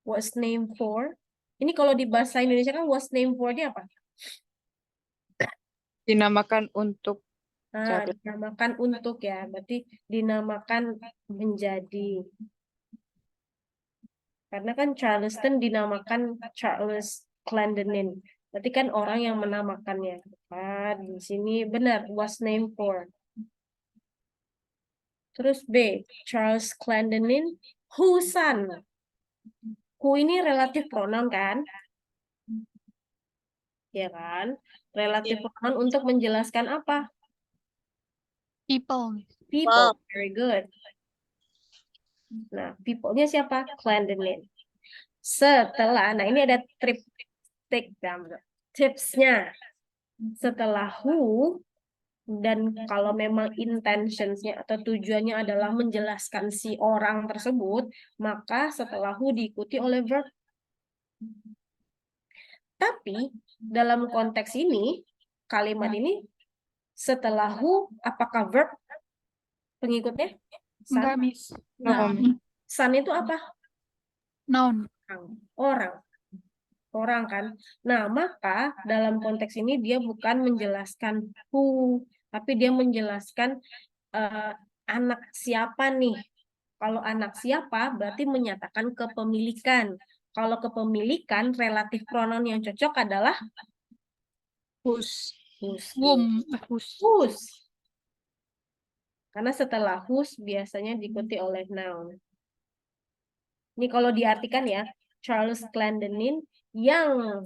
Was named for. Ini kalau di bahasa Indonesia kan was named for dia apa? Dinamakan untuk. Nah, dinamakan untuk ya. Berarti dinamakan menjadi. Karena kan Charleston dinamakan Charles Clendenin. Berarti kan orang yang menamakannya. Nah, di sini benar was named for. Terus B, Charles Clendenin, whose son. Who ini relatif pronoun kan? Ya kan? Relatif pronoun untuk menjelaskan apa? People, Miss. People. Very good. Nah, people-nya siapa? Clendenin. Setelah, nah ini ada tipsnya. Setelah who, dan kalau memang intentionsnya atau tujuannya adalah menjelaskan si orang tersebut, maka setelah who diikuti oleh verb. Tapi dalam konteks ini, kalimat ini setelah who, apakah verb pengikutnya? Enggak, Sun. Miss. Nah, Noun. sun itu apa? Noun. Orang kan. Nah, maka dalam konteks ini dia bukan menjelaskan who, tapi dia menjelaskan anak siapa nih. Kalau anak siapa berarti menyatakan kepemilikan. Kalau kepemilikan, relatif pronoun yang cocok adalah Whose. whose. Whose. Whose. Karena setelah whose biasanya diikuti oleh noun. Ini kalau diartikan ya, Charles Clendenin yang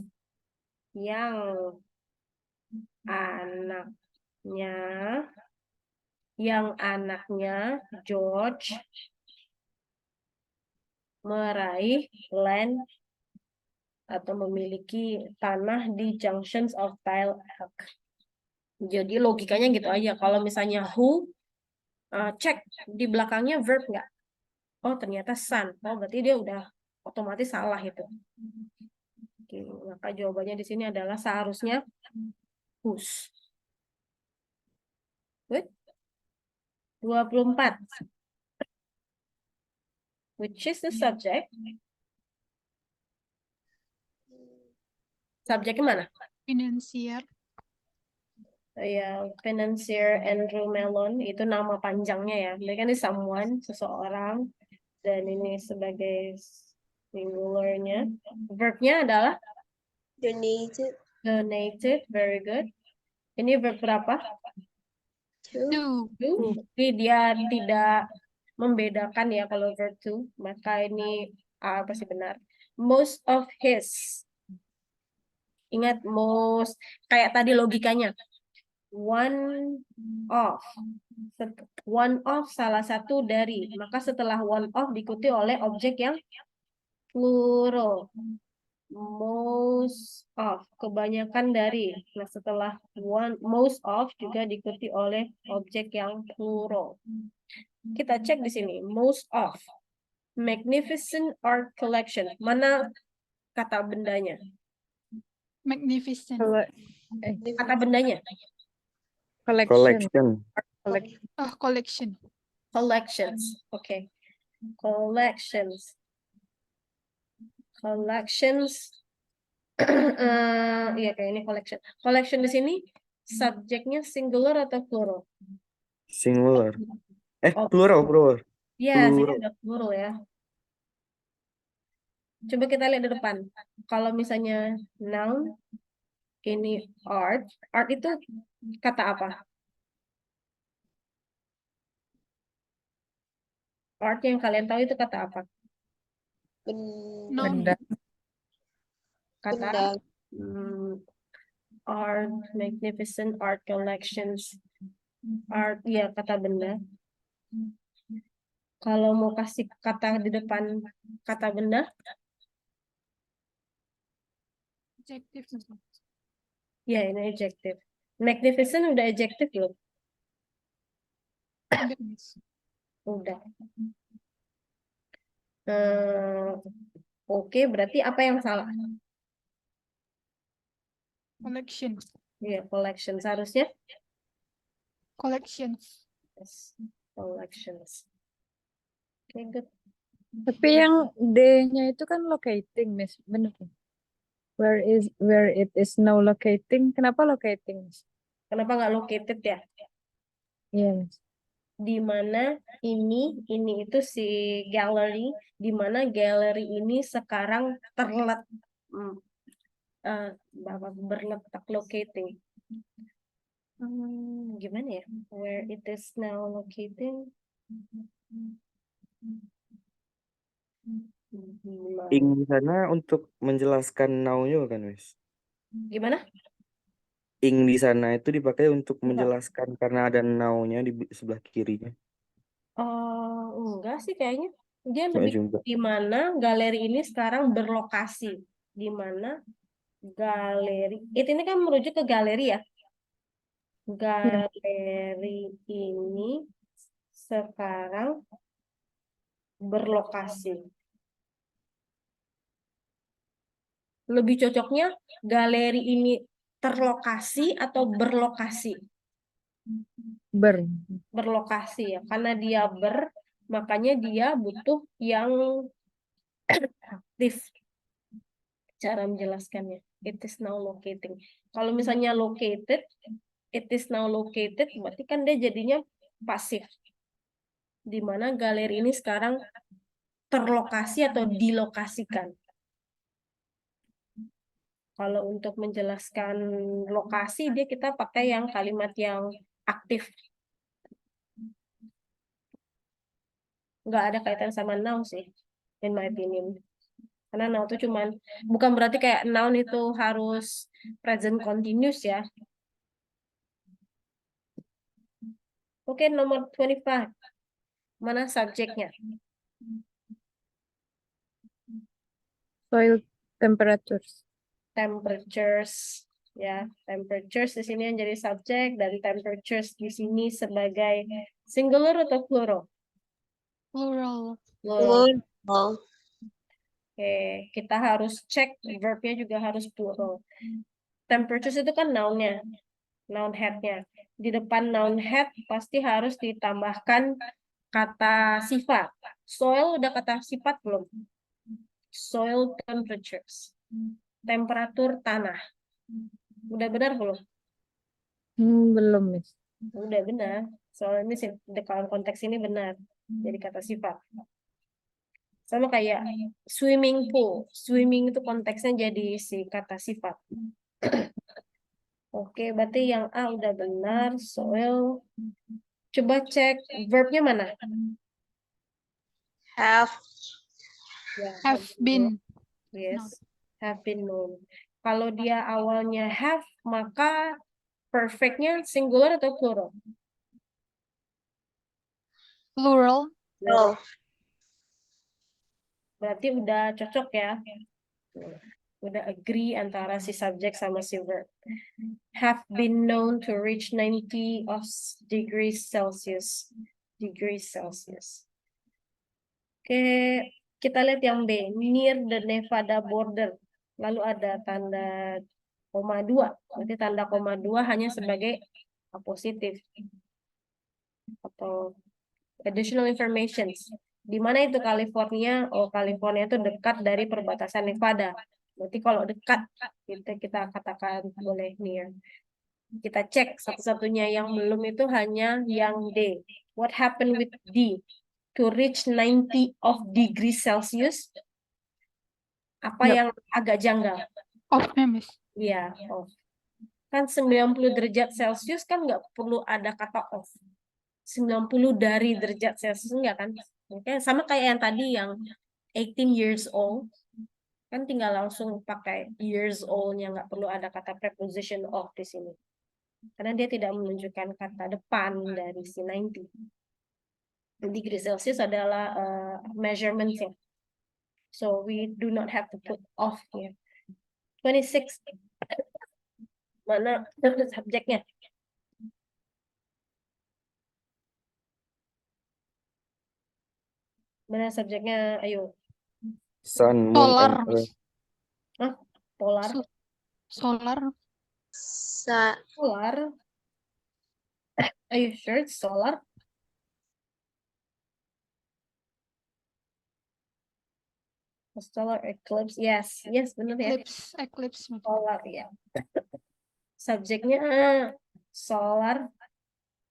anaknya George meraih land atau memiliki tanah di Junctions of Tile Elk. Jadi logikanya gitu aja. Kalau misalnya who, cek di belakangnya verb nggak? Oh ternyata son. Oh berarti dia udah otomatis salah itu. Oke, maka jawabannya di sini adalah seharusnya whose. Good. 24. Which is the subject? Subjeknya mana? Financier. Ya, financier Andrew Mellon itu nama panjangnya ya. Dia kan ini someone, seseorang, dan ini sebagai singularnya. Verbnya adalah Donated donated, very good. Ini verb berapa? to. To. Jadi dia tidak membedakan ya kalau verb to, maka ini pasti benar. Most of his. Ingat most, kayak tadi logikanya. One of salah satu dari, maka setelah one of diikuti oleh objek yang plural. Most of, kebanyakan dari. Nah, setelah most of juga diikuti oleh objek yang plural. Kita cek di sini, most of. Magnificent art collection. Mana kata bendanya? Magnificent. Kata bendanya. Collection. Collection. Collection. Collections. Oke. Collections. Iya kayak ini collection. Collection di sini subjeknya singular atau plural? Singular. Oh. Plural. Iya, sini Plural. ada plural ya. Coba kita lihat di depan. Kalau misalnya noun, ini art. Art itu kata apa? Art yang kalian tahu itu kata apa? Noun. Benda. Kata Benda. art, magnificent art collections. Art, ya kata benda. Kalau mau kasih kata di depan kata benda, Adjective. ya ini adjective. Magnificent udah adjective belum? Udah, Miss. Udah. Oke, berarti apa yang salah? Collection. Ya, collection. Seharusnya Collections. yes, collections. Oke, good. Tapi yang D-nya itu kan locating, Miss. Bener kan? Where it is now locating. Kenapa locating, Miss? Kenapa nggak located ya? Iya, Miss. Di mana ini itu si gallery, di mana gallery ini sekarang berletak locating. Gimana ya? Where it is now locating. Ing di sana untuk menjelaskan now-nya kan, Miss? Gimana? Ing di sana itu dipakai untuk Enggak. menjelaskan karena ada now-nya di sebelah kirinya. Enggak sih kayaknya. Dia Ya lebih juga. di mana galeri ini sekarang berlokasi. Di mana galeri. Ini kan merujuk ke galeri ya. Galeri ini sekarang berlokasi. Lebih cocoknya galeri ini terlokasi atau berlokasi? Ber. Berlokasi ya. Karena dia makanya dia butuh yang aktif. Cara menjelaskannya. It is now locating. Kalau misalnya located, it is now located, berarti kan dia jadinya pasif. Di mana galeri ini sekarang terlokasi atau dilokasikan. Kalau untuk menjelaskan lokasi, dia kita pakai yang kalimat yang aktif. Nggak ada kaitan sama now sih, in my opinion. Karena now itu cuman, bukan berarti kayak noun itu harus present continuous ya. Oke, nomor 25. Mana subjeknya? Soil temperatures. Temperatures. Ya, temperatures di sini yang jadi subjek, dan temperatures di sini sebagai singular atau plural? Plural. Plural. Plural. Oke, kita harus cek verbnya juga harus plural. Temperatures itu kan noun-nya, noun head-nya. Di depan noun head pasti harus ditambahkan kata sifat. Soil udah kata sifat belum? Soil temperatures. Temperatur tanah. Udah benar belum? Belum, Miss. Udah benar. Soalnya ini dalam konteks ini benar. Jadi kata sifat. Sama kayak swimming pool. Swimming itu konteksnya jadi si kata sifat. Oke, berarti yang A udah benar. Soil. Coba cek verbnya mana? Have. Ya, Have been. yes, have been known. Kalau dia awalnya have, maka perfectnya singular atau plural? Plural. Plural. Berarti udah cocok ya. Udah agree antara si subjek sama si verb. Have been known to reach 90 of degrees Celsius. Degrees Celsius. Oke, kita lihat yang B. Near the Nevada border. Lalu ada tanda koma 2. Berarti tanda koma 2 hanya sebagai positif. Atau additional information. Di mana itu California? Oh, California itu dekat dari perbatasan Nevada. Berarti kalau dekat, kita katakan boleh near. Kita cek satu-satunya yang belum itu hanya yang D. What happened with D? To reach 90 of degrees Celsius. Apa Yep. yang agak janggal? Off-nya, Miss. Iya, off. Kan 90 derajat Celcius kan nggak perlu ada kata off. 90 dari derajat Celcius enggak kan? Oke, sama kayak yang tadi yang 18 years old. Kan tinggal langsung pakai years old-nya, nggak perlu ada kata preposition of di sini. Karena dia tidak menunjukkan kata depan dari si 90. Degree Celsius adalah measurement-nya. So we do not have to put off here. 26. Mana subjeknya? Mana subjeknya? Ayo. Sun, moon, Solar, and earth. Miss. Polar. Solar. Solar. Are you sure it's solar? A solar eclipse. Yes. Yes, benar ya. Eclipse. Miss. Solar, ya. Subjeknya solar.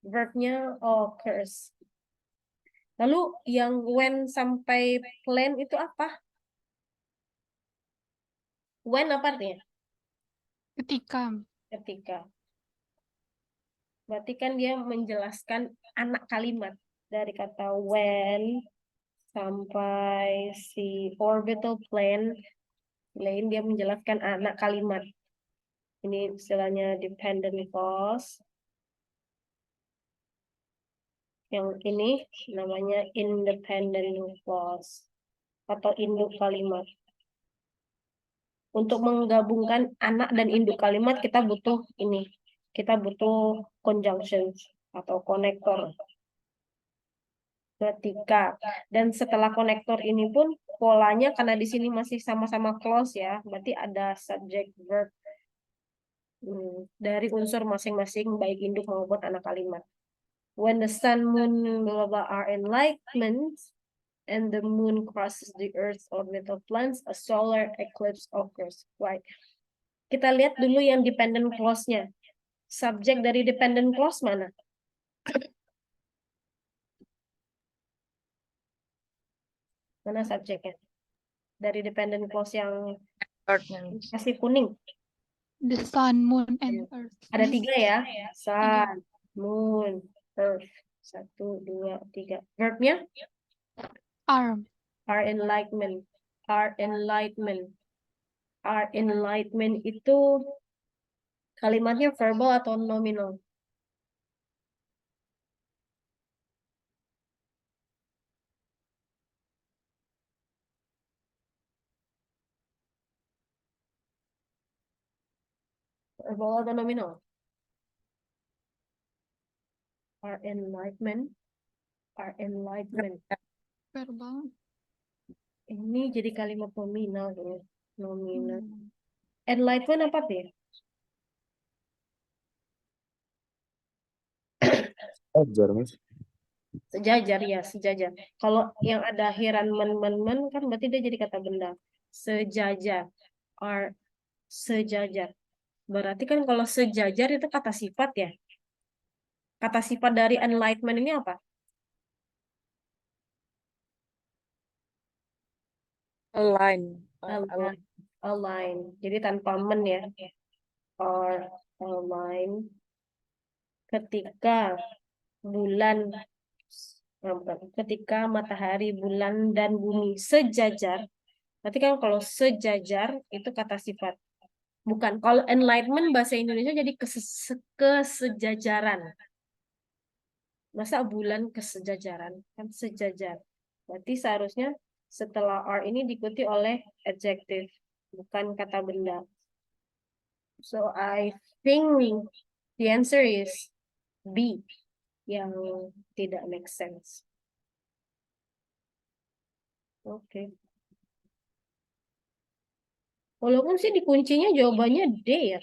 Verbnya occurs. Lalu yang when sampai plan itu apa? When apa artinya? Ketika. Ketika. Berarti kan dia menjelaskan anak kalimat. Dari kata when sampai si orbital plane. Lain dia menjelaskan anak kalimat. Ini istilahnya dependent clause. Yang ini namanya independent clause atau induk kalimat. Untuk menggabungkan anak dan induk kalimat kita butuh ini. Kita butuh conjunction atau konektor. Ketika dan setelah konektor ini pun polanya karena di sini masih sama-sama clause ya, berarti ada subject verb dari unsur masing-masing baik induk maupun anak kalimat. When the sun, moon, blah, blah, are enlightenment and the moon crosses the earth's orbit of plants, a solar eclipse occurs. Right. Kita lihat dulu yang dependent clause-nya. Subjek dari dependent clause mana? Mana subjeknya? Dari dependent clause yang kasih kuning. The sun, moon, and earth. Ada 3 ya. Sun, moon, earth. 1, 2, 3. Verbnya? Arm. Are enlightenment. Are enlightenment. Are enlightenment itu kalimatnya verbal atau nominal? Verbal atau nominal? Are enlightenment. Are enlightenment. Verbal. Ini jadi kalimat nominal ya. Nominal. Hmm. Enlightenment apa sih? Ajar, Mas. Sejajar ya, sejajar. Kalau yang ada akhiran men kan berarti dia jadi kata benda. Sejajar. Are sejajar. Berarti kan kalau sejajar itu kata sifat ya. Kata sifat dari enlightenment ini apa? Align. Align. Align. Jadi tanpa men ya. Or align. Ketika bulan, ketika matahari, bulan, dan bumi sejajar. Berarti kan kalau sejajar itu kata sifat. Bukan. Kalau enlightenment bahasa Indonesia jadi kesejajaran. Masa bulan kesejajaran? Kan sejajar. Berarti seharusnya setelah are ini diikuti oleh adjective, bukan kata benda. So I think the answer is B, yang tidak make sense. Oke. Walaupun sih di kuncinya jawabannya D ya.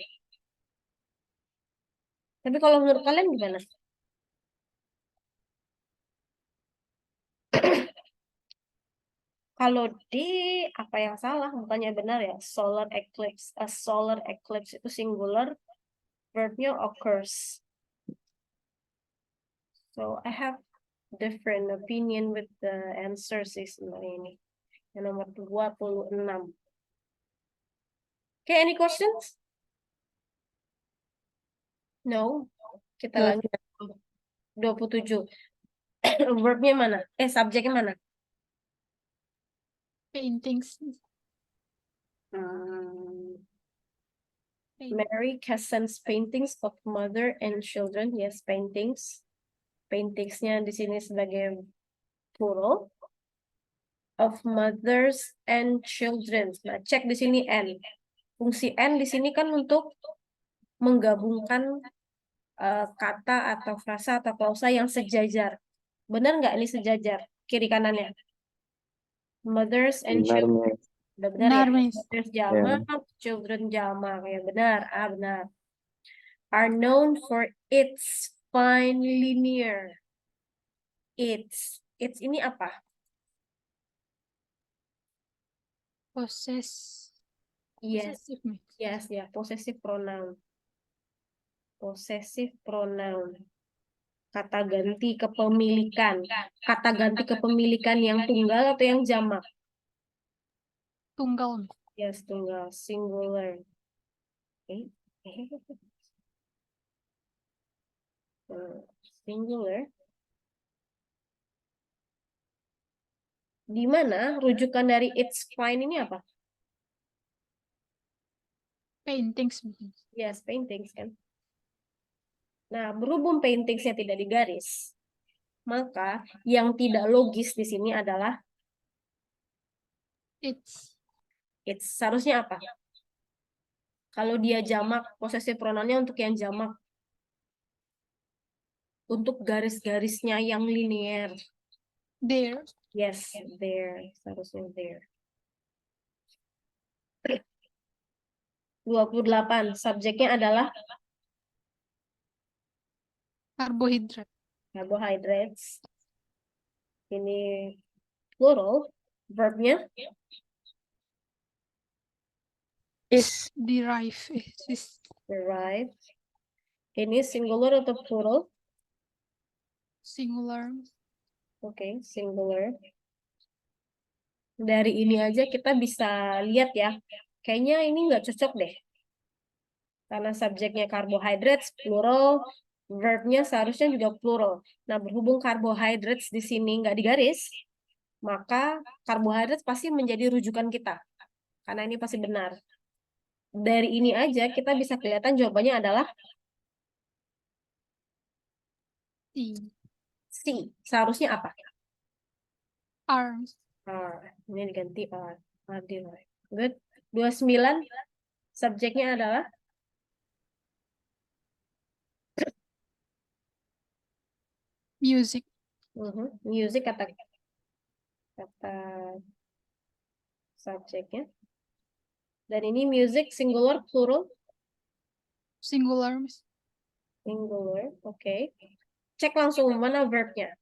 Tapi kalau menurut kalian gimana? Kalau D, apa yang salah? Bukannya benar ya? Solar eclipse. A solar eclipse itu singular, verbnya occurs. So I have different opinion with the answer sih sebenarnya ini. Yang nomor 26. Okay, any questions? No. Kita lanjut. 27. Verbnya mana? Subjeknya mana? Paintings. Mary Cassan's paintings of mother and children. Yes, paintings. Paintingsnya di sini sebagai plural. Of mothers and children. Nah, cek di sini N. Fungsi N di sini kan untuk menggabungkan kata atau frasa atau klausa yang sejajar. Benar nggak ini sejajar? Kiri kanannya. Mothers and Benar, children. Mas. Udah benar ya? Benar, Miss. Mothers jamak, children jamak. Ya benar. Benar. Are known for its fine linear. Its ini apa? Possessive, Miss. Yes, ya, possessive pronoun. Possessive pronoun. Kata ganti kepemilikan. Kata ganti kepemilikan yang tunggal atau yang jamak? Tunggal. Yes, tunggal. Singular. Okay. Singular. Di mana rujukan dari it's fine ini apa? Paintings, Miss. Yes, paintings kan. Nah, berhubung paintingsnya tidak digaris, Maka yang tidak logis di sini adalah It's. seharusnya apa? Kalau dia jamak, posesif pronounnya untuk yang jamak. Untuk garis-garisnya yang linear. There. Yes, there. Seharusnya there. 28. Subjeknya adalah Carbohydrate. carbohydrates. Ini plural. Verbnya Is Derive. Is. derive. Ini singular atau plural? Singular. Oke, singular. Dari ini aja kita bisa lihat ya. Kayaknya ini nggak cocok deh. Karena subjeknya carbohydrates, plural. Verbnya seharusnya juga plural. Nah, berhubung carbohydrates di sini nggak digaris, maka carbohydrates pasti menjadi rujukan kita. Karena ini pasti benar. Dari ini aja kita bisa kelihatan jawabannya adalah T. C. Seharusnya apa? Arms. R. Ini diganti R. R di right. Good. 29. Subjeknya adalah Music. music kata subjeknya. Dan ini music singular, plural, Singular. Miss. singular. Oke. Cek langsung mana verbnya.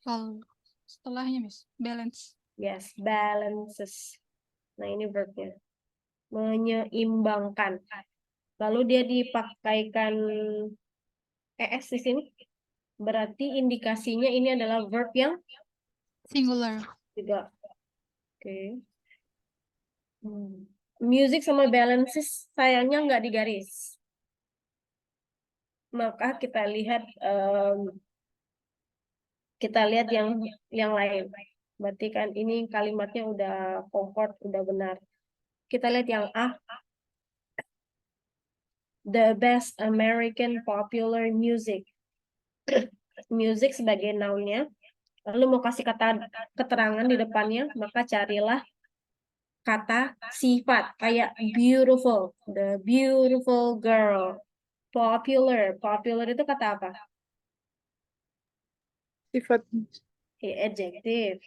Lalu setelahnya, Miss. Balance. Yes, balances. Nah, ini verbnya. Menyeimbangkan. Lalu dia dipakaikan ES di sini. Berarti indikasinya ini adalah verb yang Singular. juga. Oke. Music sama balances sayangnya nggak digaris. Maka kita lihat yang lain. Berarti kan ini kalimatnya udah comfort, udah benar. Kita lihat yang A. The best American popular music. Music sebagai noun-nya. Lalu mau kasih kata keterangan di depannya, maka carilah kata sifat kayak beautiful, the beautiful girl. Popular itu kata apa? sifat. Adjective.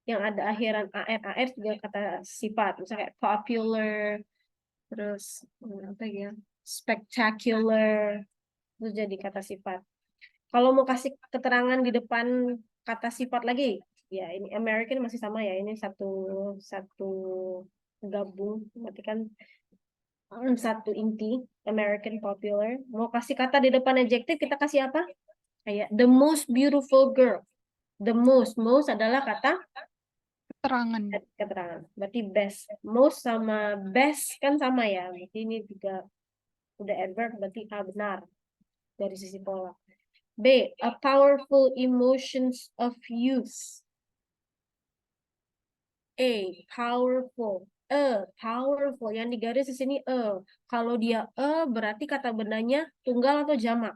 Yang ada akhiran AR juga kata sifat. Misalnya kayak popular, terus apa ya? Spectacular, itu jadi kata sifat. Kalau mau kasih keterangan di depan kata sifat lagi, ya ini American masih sama ya, ini satu gabung, berarti kan satu inti, American popular. Mau kasih kata di depan adjective, kita kasih apa? Kayak the most beautiful girl. The most adalah kata Keterangan. keterangan. Berarti best. Most sama best kan sama ya. Berarti ini juga udah adverb, berarti A benar dari sisi pola. B. A powerful emotions of youth. A. Powerful. Powerful. Yang digaris di sini Kalau dia berarti kata bendanya tunggal atau jamak?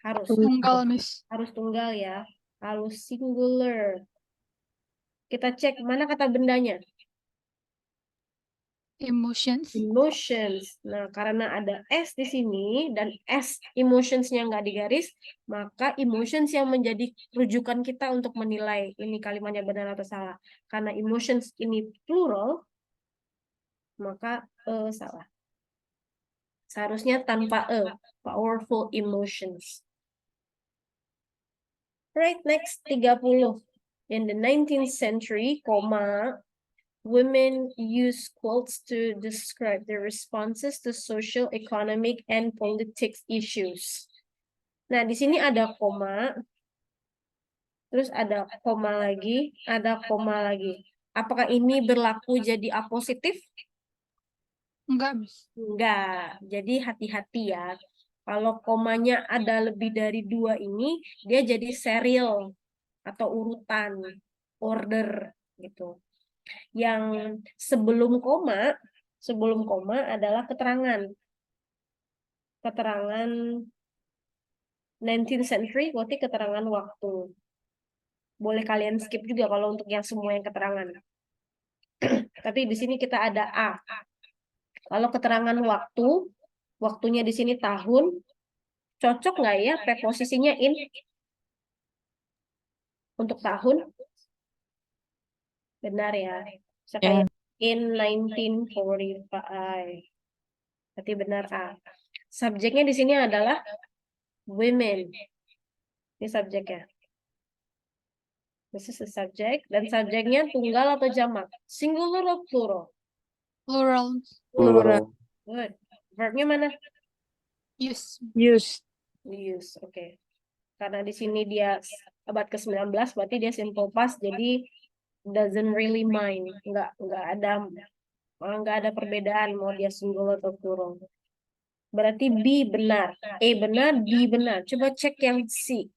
Harus. Tunggal, Miss. Harus tunggal ya. Harus singular. Kita cek mana kata bendanya. Emotions. Emotions. Nah, karena ada S di sini dan S emotionsnya nggak digaris, maka emotions yang menjadi rujukan kita untuk menilai ini kalimatnya benar atau salah. Karena emotions ini plural, maka salah. Seharusnya tanpa powerful emotions. Right, next 30. In the 19th century, women use quotes to describe their responses to social, economic, and politics issues. Nah, di sini ada koma, terus ada koma lagi, ada koma lagi. Apakah ini berlaku jadi apositif? Enggak, Miss. Enggak. Jadi hati-hati ya. Kalau komanya ada lebih dari 2 ini, dia jadi serial atau urutan, order gitu. Yang sebelum koma adalah keterangan. keterangan 19th century, berarti keterangan waktu. Boleh kalian skip juga kalau untuk yang semua yang keterangan. Tapi di sini kita ada A. Kalau keterangan waktu, waktunya di sini tahun, cocok nggak ya preposisinya in untuk tahun? Benar ya. Bisa Ya. kayak in 1945. Berarti benar A. Subjeknya di sini adalah women. Ini subjeknya. This is the subject. Dan subjeknya tunggal atau jamak? Singular atau plural? Plural. Plural. Good. Verbnya mana? Use. Use. Use. Oke. Karena di sini dia abad ke-19, berarti dia simple past, jadi doesn't really mind. Nggak ada perbedaan mau dia singular atau plural. Berarti B benar. A benar, B benar. Coba cek yang C.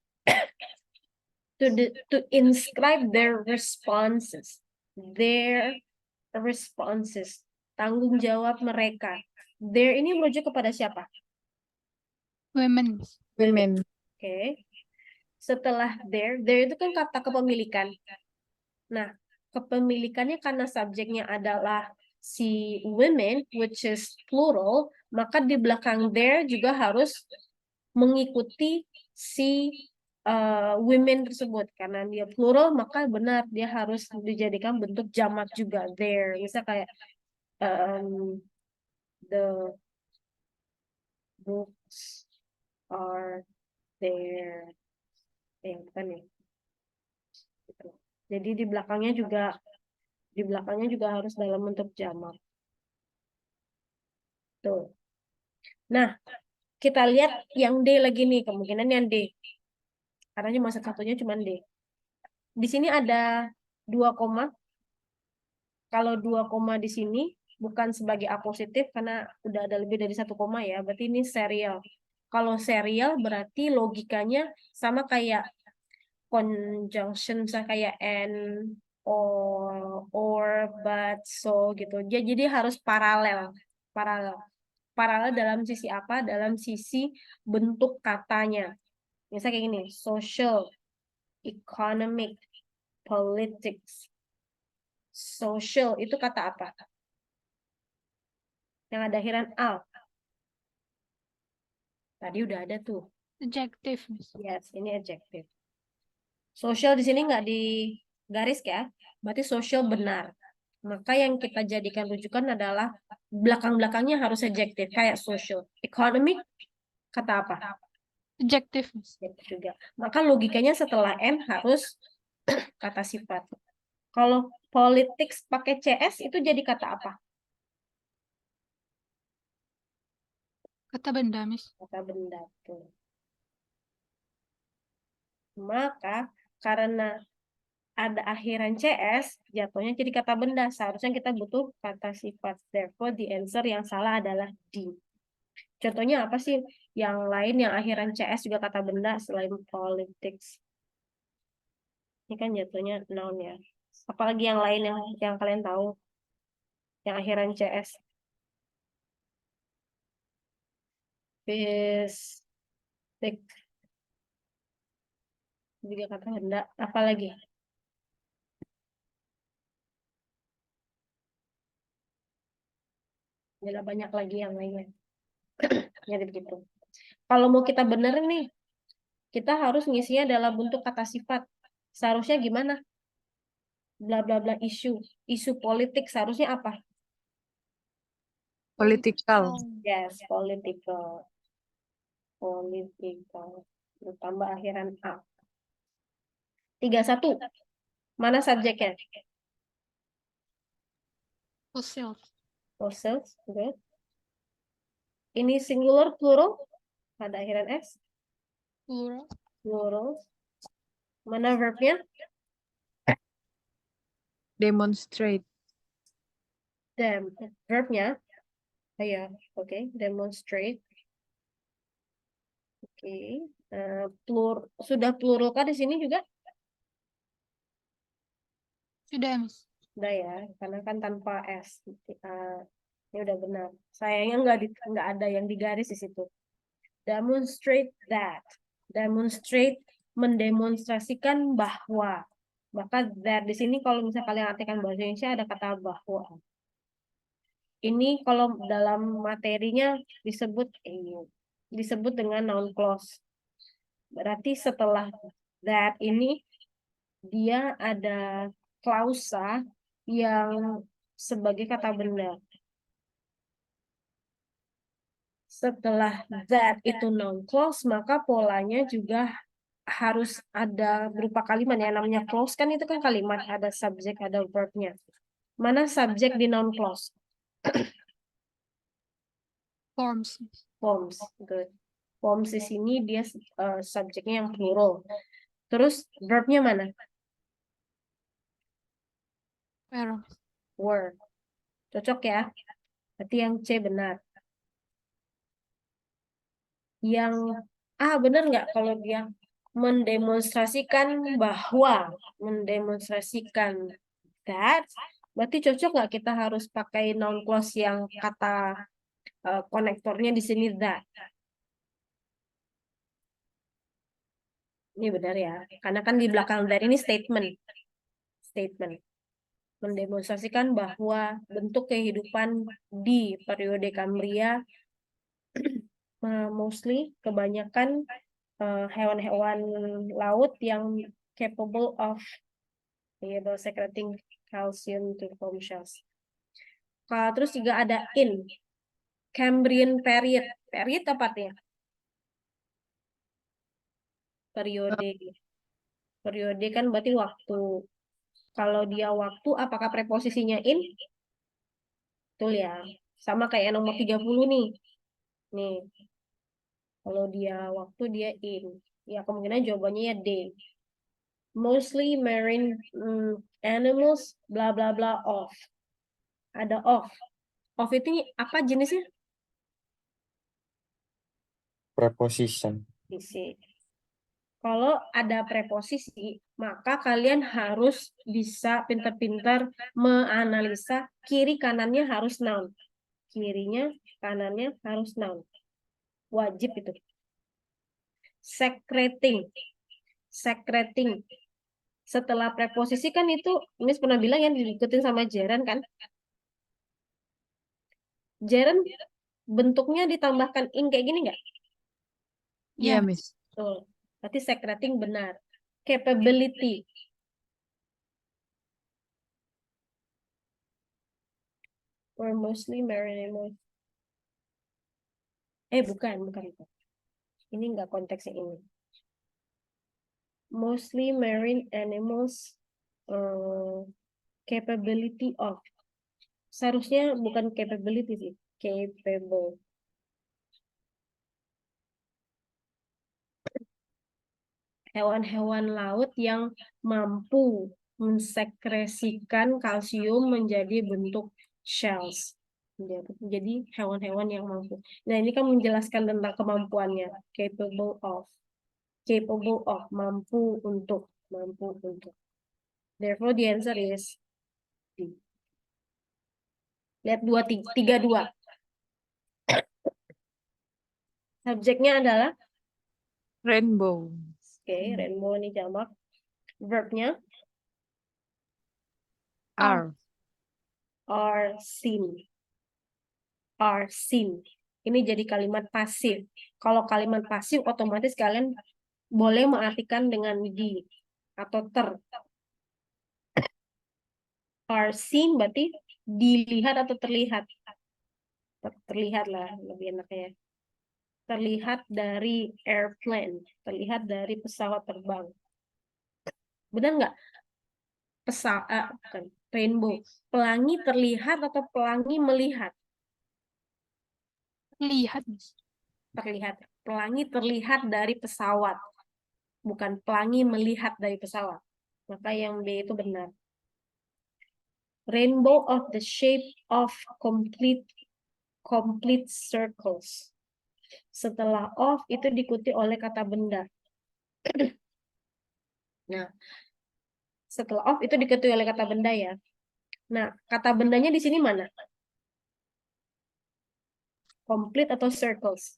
To inscribe their responses. Their responses. Tanggung jawab mereka. Their ini merujuk kepada siapa? Women. Women. Oke. Setelah their itu kan kata kepemilikan. Nah, kepemilikannya karena subjeknya adalah si women, which is plural, maka di belakang their juga harus mengikuti si women tersebut. Karena dia plural, maka benar dia harus dijadikan bentuk jamak juga. Their, misal kayak the books are there. Bukan ya. Gitu. Jadi di belakangnya juga harus dalam bentuk jamak. Tuh. Nah, kita lihat yang D lagi nih, kemungkinan yang D. Karena cuma satunya cuma D. Di sini ada 2 koma. Kalau 2 koma di sini bukan sebagai A positif karena udah ada lebih dari 1 koma ya, berarti ini serial. Kalau serial berarti logikanya sama kayak conjunction, misalnya kayak and, or, but, so gitu. Jadi harus paralel. Paralel dalam sisi apa? Dalam sisi bentuk katanya. Misalnya kayak gini, social, economic, politics. Social itu kata apa? Yang ada akhiran al. Tadi udah ada tuh. Adjective, Miss. Yes, ini adjective. Social di sini nggak di garis ya. Berarti social benar. Maka yang kita jadikan rujukan adalah belakang-belakangnya harus adjective. Kayak social. Economic, kata apa? Adjective, Miss. Juga. Maka logikanya setelah N harus kata sifat. Kalau politics pakai CS itu jadi kata apa? Kata benda, Miss. Kata benda. Tuh. Maka karena ada akhiran CS, jatuhnya jadi kata benda. Seharusnya kita butuh kata sifat. Therefore, the answer yang salah adalah D. Contohnya apa sih yang lain yang akhiran CS juga kata benda selain politics? Ini kan jatuhnya noun ya. Apalagi yang lain yang kalian tahu yang akhiran CS? Fisik juga kata benda. Apalagi? Ada banyak lagi yang lainnya. Jadi begitu. Kalau mau kita benerin nih, kita harus ngisinya dalam bentuk kata sifat. Seharusnya gimana? Bla bla bla isu. Isu politik seharusnya apa? Political. Yes, political. Political. Tambah akhiran A. 31. Mana subjeknya? Social. Fossils. Good. Ini singular, plural? Ada akhiran S? Plural. Plural. Mana verbnya? Demonstrate. Verbnya? Ayo, oke. Demonstrate. Oke. Sudah plural kah di sini juga? Sudah, Miss. Udah ya, karena kan tanpa S. Ini udah benar. Sayangnya nggak ada yang digaris di situ. Demonstrate that. Demonstrate, mendemonstrasikan bahwa. Maka that di sini kalau misalnya kalian artikan bahasa Indonesia ada kata bahwa. Ini kalau dalam materinya disebut dengan noun clause. Berarti setelah that ini dia ada klausa yang sebagai kata benda. Setelah that itu noun clause, maka polanya juga harus ada berupa kalimat ya. Namanya clause kan itu kan kalimat, ada subjek, ada verbnya. Mana subjek di noun clause? Forms. Forms. Good. Forms di sini dia subjeknya yang plural. Terus verbnya mana? Where. Were. Cocok ya? Berarti yang C benar. Yang A benar nggak kalau dia mendemonstrasikan bahwa, mendemonstrasikan that, berarti cocok nggak kita harus pakai noun clause yang kata konektornya di sini that. Ini benar ya, karena kan di belakang that ini statement. Statement. Mendemonstrasikan bahwa bentuk kehidupan di periode Kambria mostly kebanyakan hewan-hewan laut yang capable of secreting calcium to form shells. Terus juga ada in Cambrian period. Period apa artinya? Periode. Periode kan berarti waktu. Kalau dia waktu, apakah preposisinya in? Betul ya. Sama kayak nomor 30 nih. Nih. Kalau dia waktu, dia in. Ya kemungkinan jawabannya ya D. Mostly marine animals, bla bla bla of. Ada of. Of itu apa jenisnya? Preposition. Isi. Kalau ada preposisi, maka kalian harus bisa pintar-pintar menganalisa kiri kanannya harus noun. Kirinya, kanannya harus noun. Wajib itu. Secreting. Secreting. Setelah preposisi kan itu, Miss pernah bilang yang diikutin sama gerund kan? Gerund bentuknya ditambahkan ing kayak gini nggak? Iya, Ya. Miss. Betul. Berarti secreting benar. Capability. Or mostly marine animals. Bukan. Ini nggak konteksnya ini. Mostly marine animals capability of. Seharusnya bukan capability sih. Capable. Hewan-hewan laut yang mampu mensekresikan kalsium menjadi bentuk shells. Jadi hewan-hewan yang mampu. Nah, ini kan menjelaskan tentang kemampuannya. Capable of. Capable of. Mampu untuk. Therefore, the answer is D. Lihat 32. Subjeknya adalah Rainbow. rainbow ini jamak. Verbnya R. are seen. Are seen. Ini jadi kalimat pasif. Kalau kalimat pasif otomatis kalian boleh mengartikan dengan di atau ter. Are seen berarti dilihat atau terlihat. Terlihat lah lebih enaknya. Terlihat dari airplane, terlihat dari pesawat terbang. Benar nggak? Bukan. Rainbow. Pelangi terlihat atau pelangi melihat? Lihat, Miss. Terlihat. Pelangi terlihat dari pesawat. Bukan pelangi melihat dari pesawat. Maka yang B itu benar. Rainbow of the shape of complete circles. Setelah of itu diikuti oleh kata benda. Nah, setelah of itu diikuti oleh kata benda ya. Nah, kata bendanya di sini mana? Complete atau circles?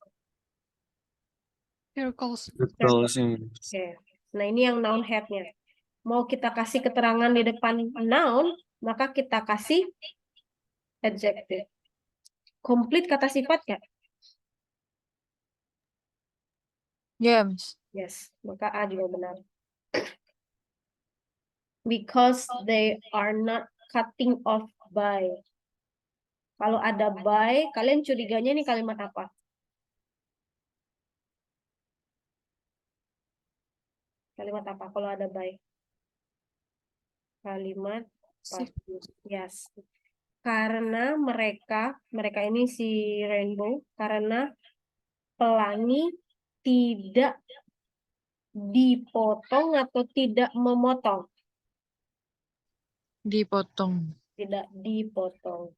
Circles. Betul sih. Oke. Nah, ini yang noun head-nya. Mau kita kasih keterangan di depan noun, maka kita kasih adjective. Complete kata sifat nggak? Ya, Miss. Yes, maka A juga benar. Because they are not cutting off by. Kalau ada by, kalian curiganya ini kalimat apa? Kalimat apa kalau ada by? Kalimat Sif. pasif. Yes. Karena mereka ini si Rainbow, karena pelangi tidak dipotong atau tidak memotong. Dipotong. Tidak dipotong.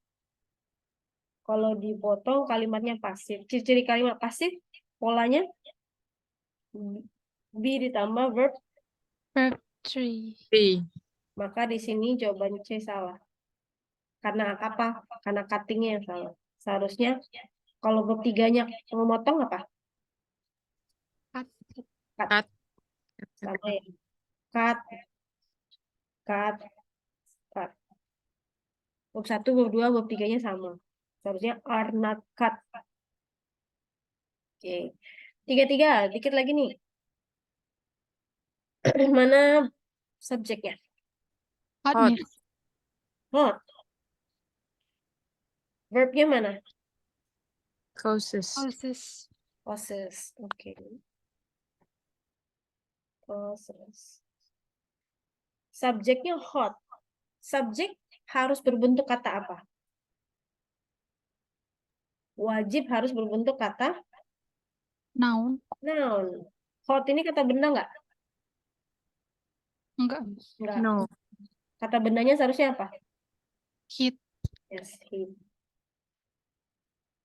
Kalau dipotong kalimatnya pasif. Ciri-ciri kalimat pasif polanya be ditambah verb, Verb 3. P. maka di sini jawaban C salah. Karena apa? Karena cuttingnya yang salah. Seharusnya kalau verb 3-nya memotong apa? Cut. Cut. Sama ya. Cut, cut, cut. Verb 1, verb 2, verb 3-nya sama. Seharusnya are not cut. Oke. 3, dikit lagi nih. Mana subjeknya? Hot, Hot. Miss. Hot. Verbnya mana? Causes. Causes. Causes. Oke. Causes. Subjeknya hot. Subjek harus berbentuk kata apa? Wajib harus berbentuk kata Noun. noun. Hot ini kata benda nggak? Enggak, Miss. Nggak. No. Kata bendanya seharusnya apa? Heat. Yes, heat.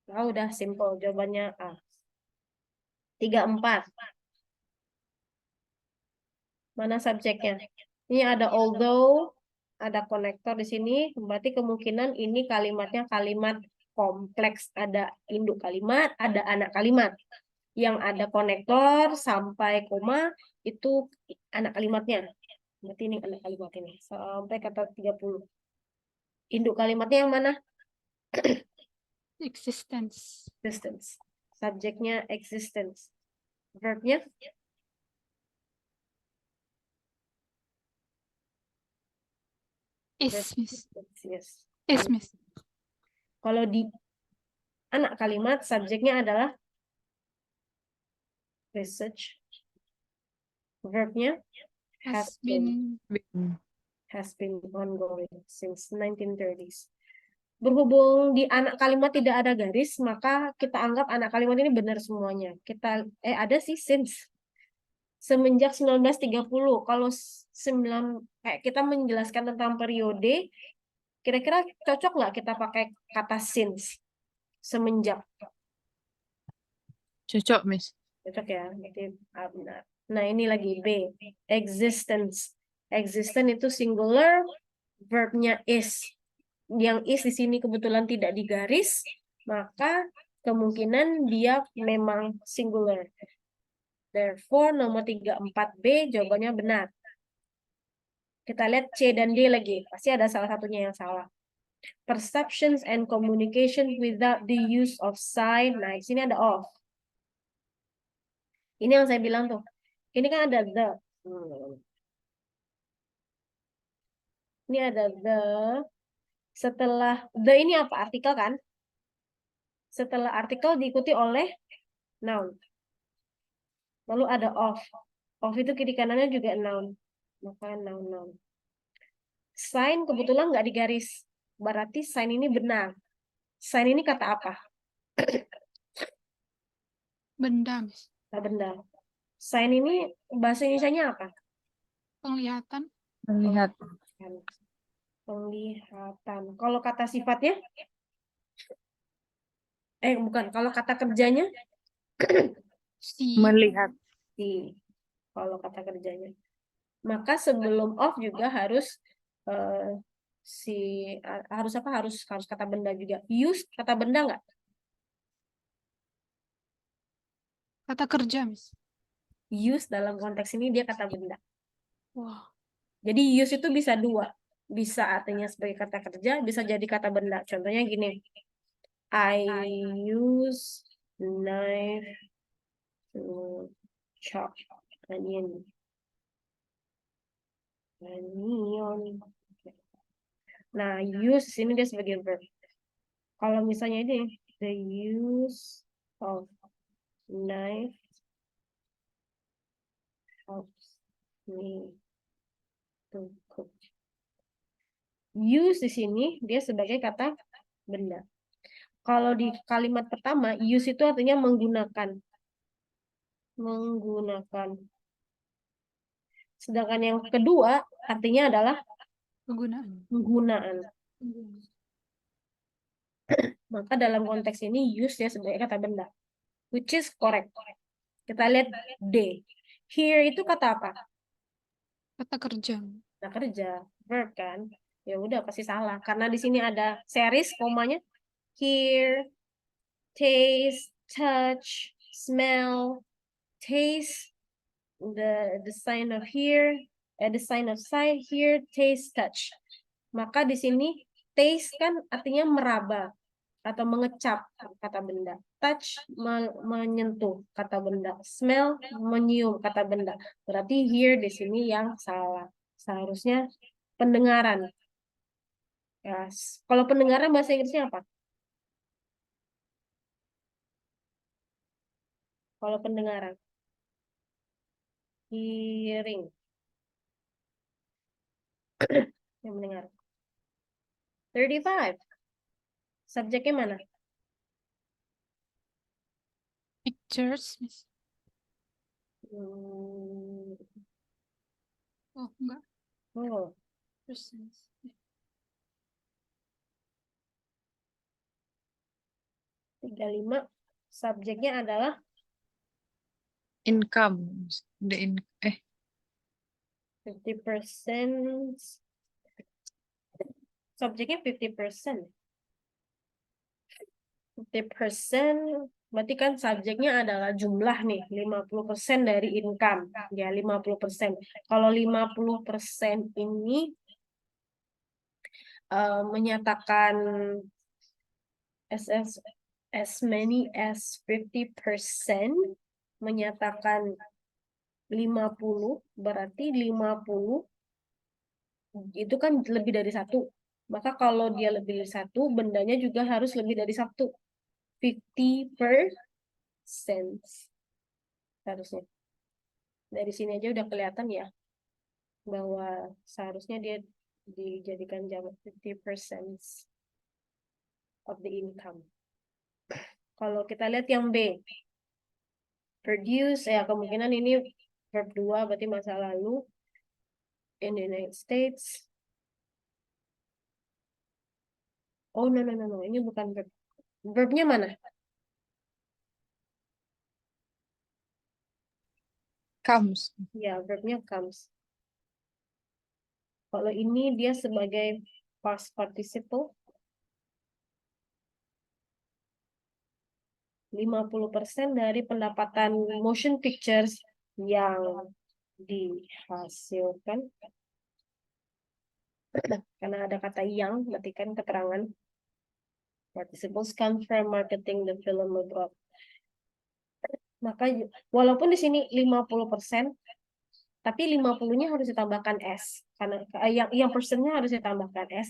Oh, udah simple. Jawabannya A. 3, 4. Mana subjeknya? Ini ada although, ada konektor di sini. Berarti kemungkinan ini kalimatnya kalimat kompleks. Ada induk kalimat, ada anak kalimat. Yang ada konektor sampai koma itu anak kalimatnya. Berarti ini anak kalimat ini. Sampai kata 30. Induk kalimatnya yang mana? Existence. Existence. Subjeknya existence. Verbnya Is, Miss. yes. Is, Miss. Kalau di anak kalimat, subjeknya adalah research. Verbnya Has been. has been ongoing since 1930s. Berhubung di anak kalimat tidak ada garis, maka kita anggap anak kalimat ini benar semuanya. Ada sih since. Semenjak 1930. Kalau kita menjelaskan tentang periode, kira-kira cocok nggak kita pakai kata since? Semenjak. Cocok, Miss. Cocok ya, berarti A benar. Nah, ini lagi B. Existence. Existence itu singular, verbnya is. Yang is di sini kebetulan tidak digaris, maka kemungkinan dia memang singular. Therefore, nomor 3, 4B jawabannya benar. Kita lihat C dan D lagi. Pasti ada salah satunya yang salah. Perceptions and communication without the use of sign. Nah, di sini ada of. Ini yang saya bilang tuh. Ini kan ada the. Ini ada the. Setelah the ini apa? Artikel kan? Setelah artikel diikuti oleh noun. Lalu ada of. Of itu kiri kanannya juga noun. Maka noun. Sign kebetulan nggak digaris. Berarti sign ini benar. Sign ini kata apa? Benda, Miss. Kata benda. Sign ini bahasa Indonesianya apa? Penglihatan. Melihat. Penglihatan. Kalau kata sifatnya? Bukan. Kalau kata kerjanya? See. Melihat. Kalau kata kerjanya. Maka sebelum of juga harus harus kata benda juga. Use kata benda nggak? Kata kerja, Miss. use dalam konteks ini dia kata benda. Wah. Jadi use itu bisa dua. Bisa artinya sebagai kata kerja, bisa jadi kata benda. Contohnya gini. I use knife to chop onion. Onion. Nah, use ini dia sebagai verb. Kalau misalnya ini, the use of knife helps me to cook. Use di sini dia sebagai kata benda. Kalau di kalimat pertama, use itu artinya menggunakan. Menggunakan. Sedangkan yang kedua artinya adalah Penggunaan. penggunaan. Maka dalam konteks ini use ya sebagai kata benda. Which is correct. Kita lihat D. Here itu kata apa? Kata kerja. Kata kerja. Verb kan? Ya udah pasti salah. Karena di sini ada series komanya. Hear, taste, touch, smell, taste, the sign of hear, the sign of sight, hear, taste, touch. Maka di sini taste kan artinya meraba atau mengecap kata benda. Touch menyentuh kata benda. Smell menyium kata benda. Berarti hear di sini yang salah. Seharusnya pendengaran. Ya, kalau pendengaran bahasa Inggrisnya apa? Kalau pendengaran. Hearing. Yang mendengar. 35. Subjeknya mana? Pictures, Miss. Hmm, Oh, enggak. oh, Persons. 35. Subjeknya adalah Income. The in 50%. Subjeknya 50%. 50%. Berarti kan subjeknya adalah jumlah nih. 50% dari income. Ya, 50%. Kalau 50% ini menyatakan as many as 50%, menyatakan 50, berarti 50 itu kan lebih dari satu. Maka kalau dia lebih dari satu, bendanya juga harus lebih dari satu. 50% harusnya. Dari sini aja udah kelihatan ya, bahwa seharusnya dia dijadikan jamak 50% of the income. Kalau kita lihat yang B, produce, ya kemungkinan ini verb 2, berarti masa lalu. In the United States. Oh, no. Ini bukan verb. Verbnya mana? comes. Ya, verbnya comes. Kalau ini dia sebagai past participle. 50% dari pendapatan motion pictures yang dihasilkan. Karena ada kata yang, berarti kan keterangan. Participles come from marketing the film abroad. Maka walaupun di sini 50%, tapi 50-nya harus ditambahkan S. Karena yang persennya harus ditambahkan S.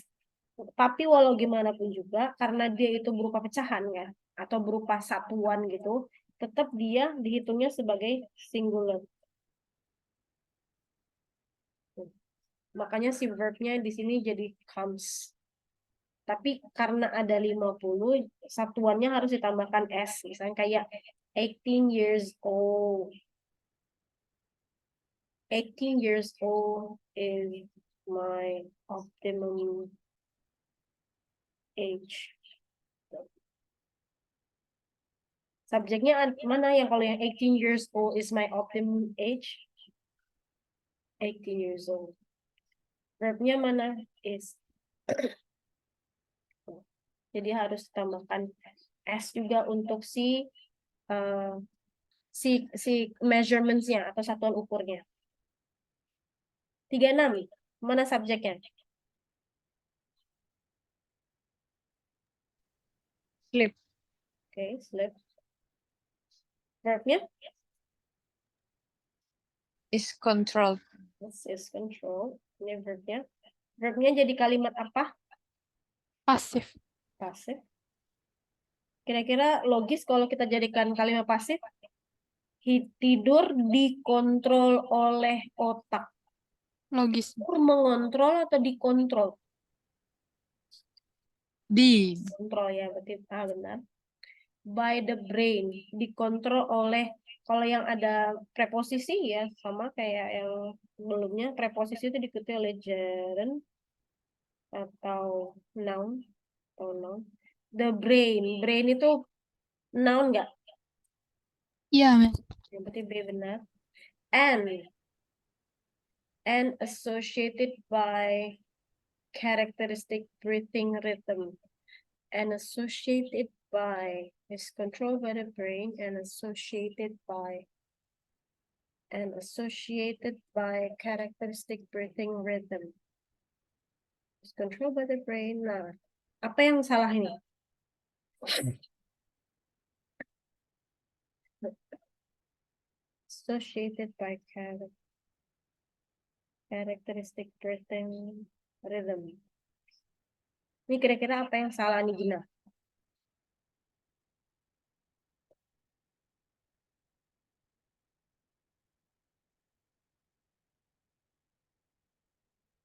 Tapi walau gimana pun juga, karena dia itu berupa pecahan ya, atau berupa satuan gitu, tetap dia dihitungnya sebagai singular. Makanya si verbnya di sini jadi comes. Tapi karena ada 50, satuannya harus ditambahkan S. Misalnya kayak 18 years old. 18 years old is my optimum age. Subjeknya mana yang kalau yang 18 years old is my optimum age? 18 years old. Verbnya mana? Is. Jadi harus tambahkan S juga untuk si si measurements-nya atau satuan ukurnya. 36. Mana subjeknya? Sleep. Oke, sleep. Verb-nya? Is controlled. This is control. Ini verb-nya. Verb-nya jadi kalimat apa? Pasif. Pasif. Kira-kira logis kalau kita jadikan kalimat pasif? Tidur dikontrol oleh otak. Logis. Tidur mengontrol atau dikontrol? Di. Kontrol ya, berarti benar. By the brain, dikontrol oleh, kalau yang ada preposisi ya sama kayak yang sebelumnya, preposisi itu diikuti oleh gerund atau noun The brain itu noun nggak? Iya, Miss. Yang berarti B benar. And associated by characteristic breathing rhythm. And associated by is controlled by the brain and associated by characteristic breathing rhythm. Is controlled by the brain. Nah, apa yang salah ini? Associated by characteristic breathing rhythm. Ini kira-kira apa yang salah nih Gina?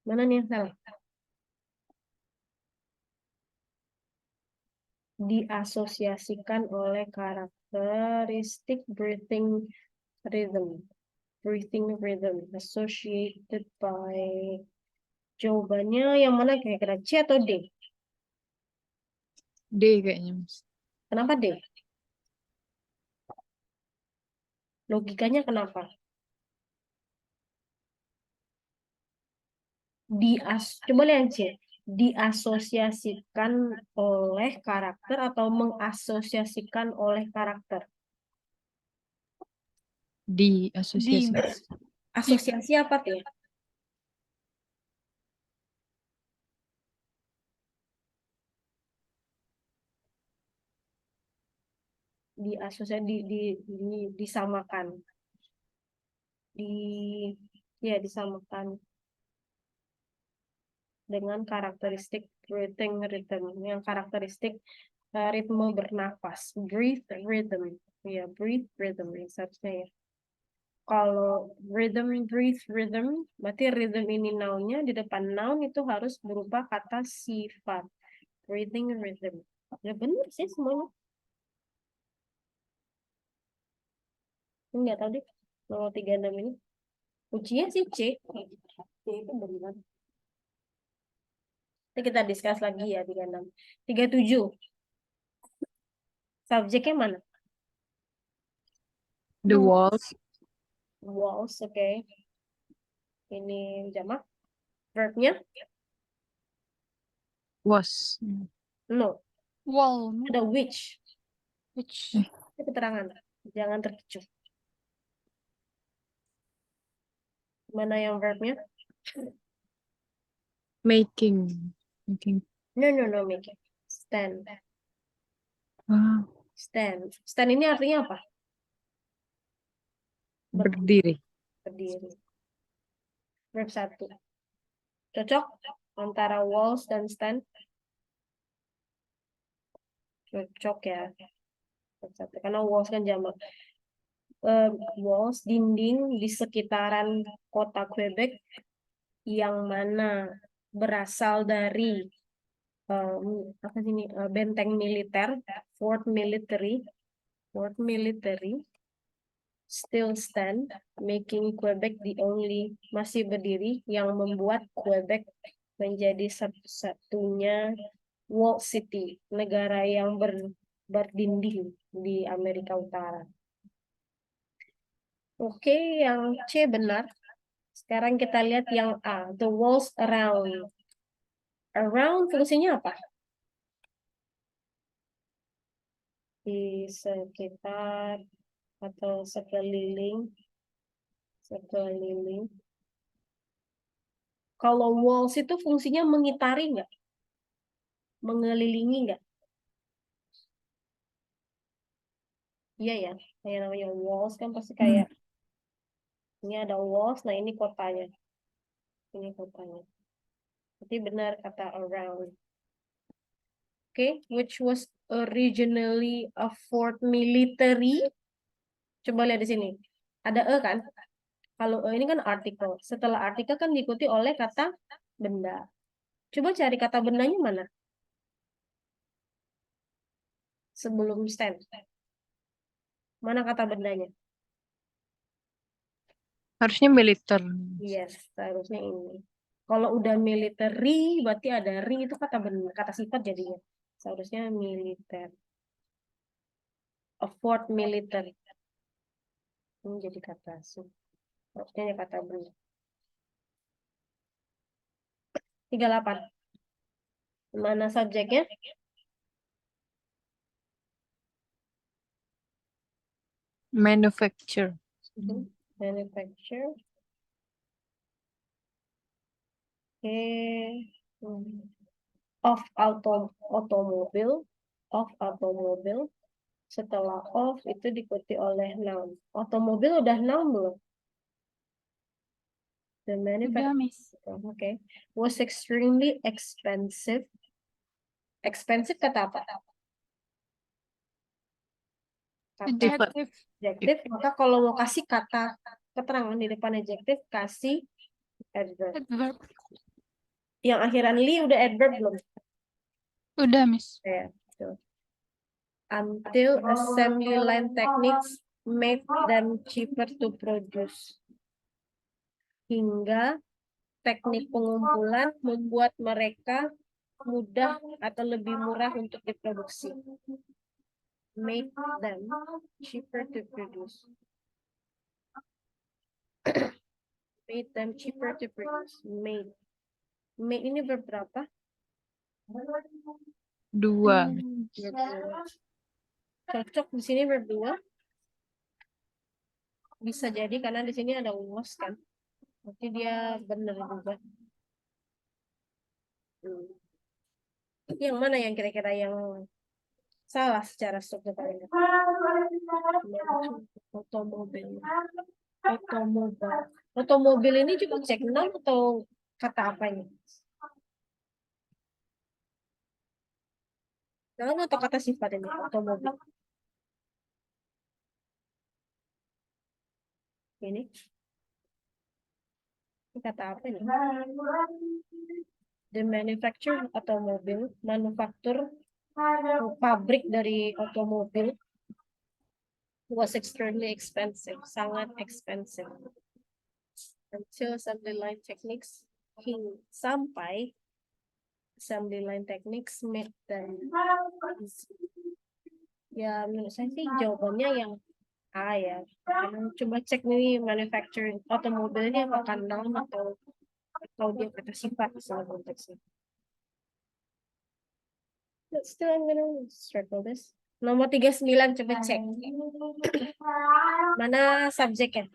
Mana nih yang salah? Diasosiasikan oleh karakteristik breathing rhythm. Associated by, jawabannya yang mana kira-kira, C atau D? D kayaknya, Miss. Kenapa D? Logikanya kenapa? Coba lihat yang C. Diasosiasikan oleh karakter atau mengasosiasikan oleh karakter? Di Di, asosiasi. Miss. Asosiasi apa tuh? Disamakan. Disamakan dengan karakteristik breathing rhythm, yang karakteristik ritme bernafas, breathe rhythm, ya breathe rhythm seharusnya ya. Kalau breathe rhythm, berarti rhythm ini noun-nya, di depan noun itu harus berupa kata sifat, breathing rhythm. Ya benar sih semuanya. Enggak tahu deh, nomor 36 ini. Ujian sih C. C itu benar. Nanti kita discuss lagi ya 36. 37. Subjeknya mana? The walls. Walls, oke. Ini jamak. Verb-nya? Was. No. Wall. Ada which. Which. Itu keterangan. Jangan terkecuh. Mana yang verb-nya? Making. Making. No, make it. Stand. Ah, Stand. Stand ini artinya apa? berdiri. Berdiri. Verb 1. Cocok antara walls dan stand? Cocok ya. Verb 1. Karena walls kan jamak. Walls, dinding di sekitaran kota Quebec yang mana berasal dari benteng militer, fort military still stand, making Quebec the only, masih berdiri, yang membuat Quebec menjadi satu-satunya walled city, negara yang berdinding di Amerika Utara. Oke, yang C benar. Sekarang kita lihat yang A, the walls around. Around fungsinya apa? Di sekitar, atau sekeliling. Sekeliling. Kalau walls itu fungsinya mengitari nggak? Mengelilingi nggak? Iya ya, kayak namanya walls kan pasti kayak ini ada walls, nah ini kotanya. Ini kotanya. Berarti benar kata around. Oke, which was originally a fort military. Coba lihat di sini. Ada e kan? Kalau e ini kan artikel. Setelah artikel kan diikuti oleh kata benda. Coba cari kata bendanya mana? Sebelum stand. Mana kata bendanya? Harusnya militer. Yes, seharusnya ini. Kalau udah military, berarti ada ri itu kata benda, kata sifat jadinya. Seharusnya militer. A fort military. Ini jadi kata sifat. Harusnya ya kata benda. 38. Mana subjeknya? Manufacture. Manufacture. Oke. Of automobile. Of automobile. Setelah of itu diikuti oleh noun. Otomobil udah noun belum? The Udah, manufacturer. Miss. Okay. Was extremely expensive. Expensive kata apa? Kata Adjective. adjective. Maka kalau mau kasih kata keterangan di depan adjective, kasih adverb. Adverb. Yang akhiran li udah adverb belum? Udah, Miss. Ya, betul. Until assembly line techniques made them cheaper to produce. Hingga teknik pengumpulan membuat mereka mudah atau lebih murah untuk diproduksi. Made them cheaper to produce. Made them cheaper to produce. Made. Made ini verb berapa? 2. Verb dua. Cocok di sini verb 2. Bisa jadi karena di sini ada was kan. Berarti dia benar juga. Yang mana yang kira-kira yang salah secara struktur kalian? Otomobil. Otomobil. Otomobil ini juga cek noun atau kata apanya? Noun atau kata sifat ini? Otomobil. Ini. Ini kata apa ini? The manufacture otomobil, manufaktur pabrik dari otomobil was extremely expensive, sangat expensive. Until assembly line techniques sampai assembly line techniques made them. Ya menurut saya sih jawabannya yang A ya. Coba cek nih manufacturing otomobilnya apakah noun atau dia kata sifat dalam konteksnya. But still I'm gonna circle this. Nomor 39 coba cek. Mana subjeknya?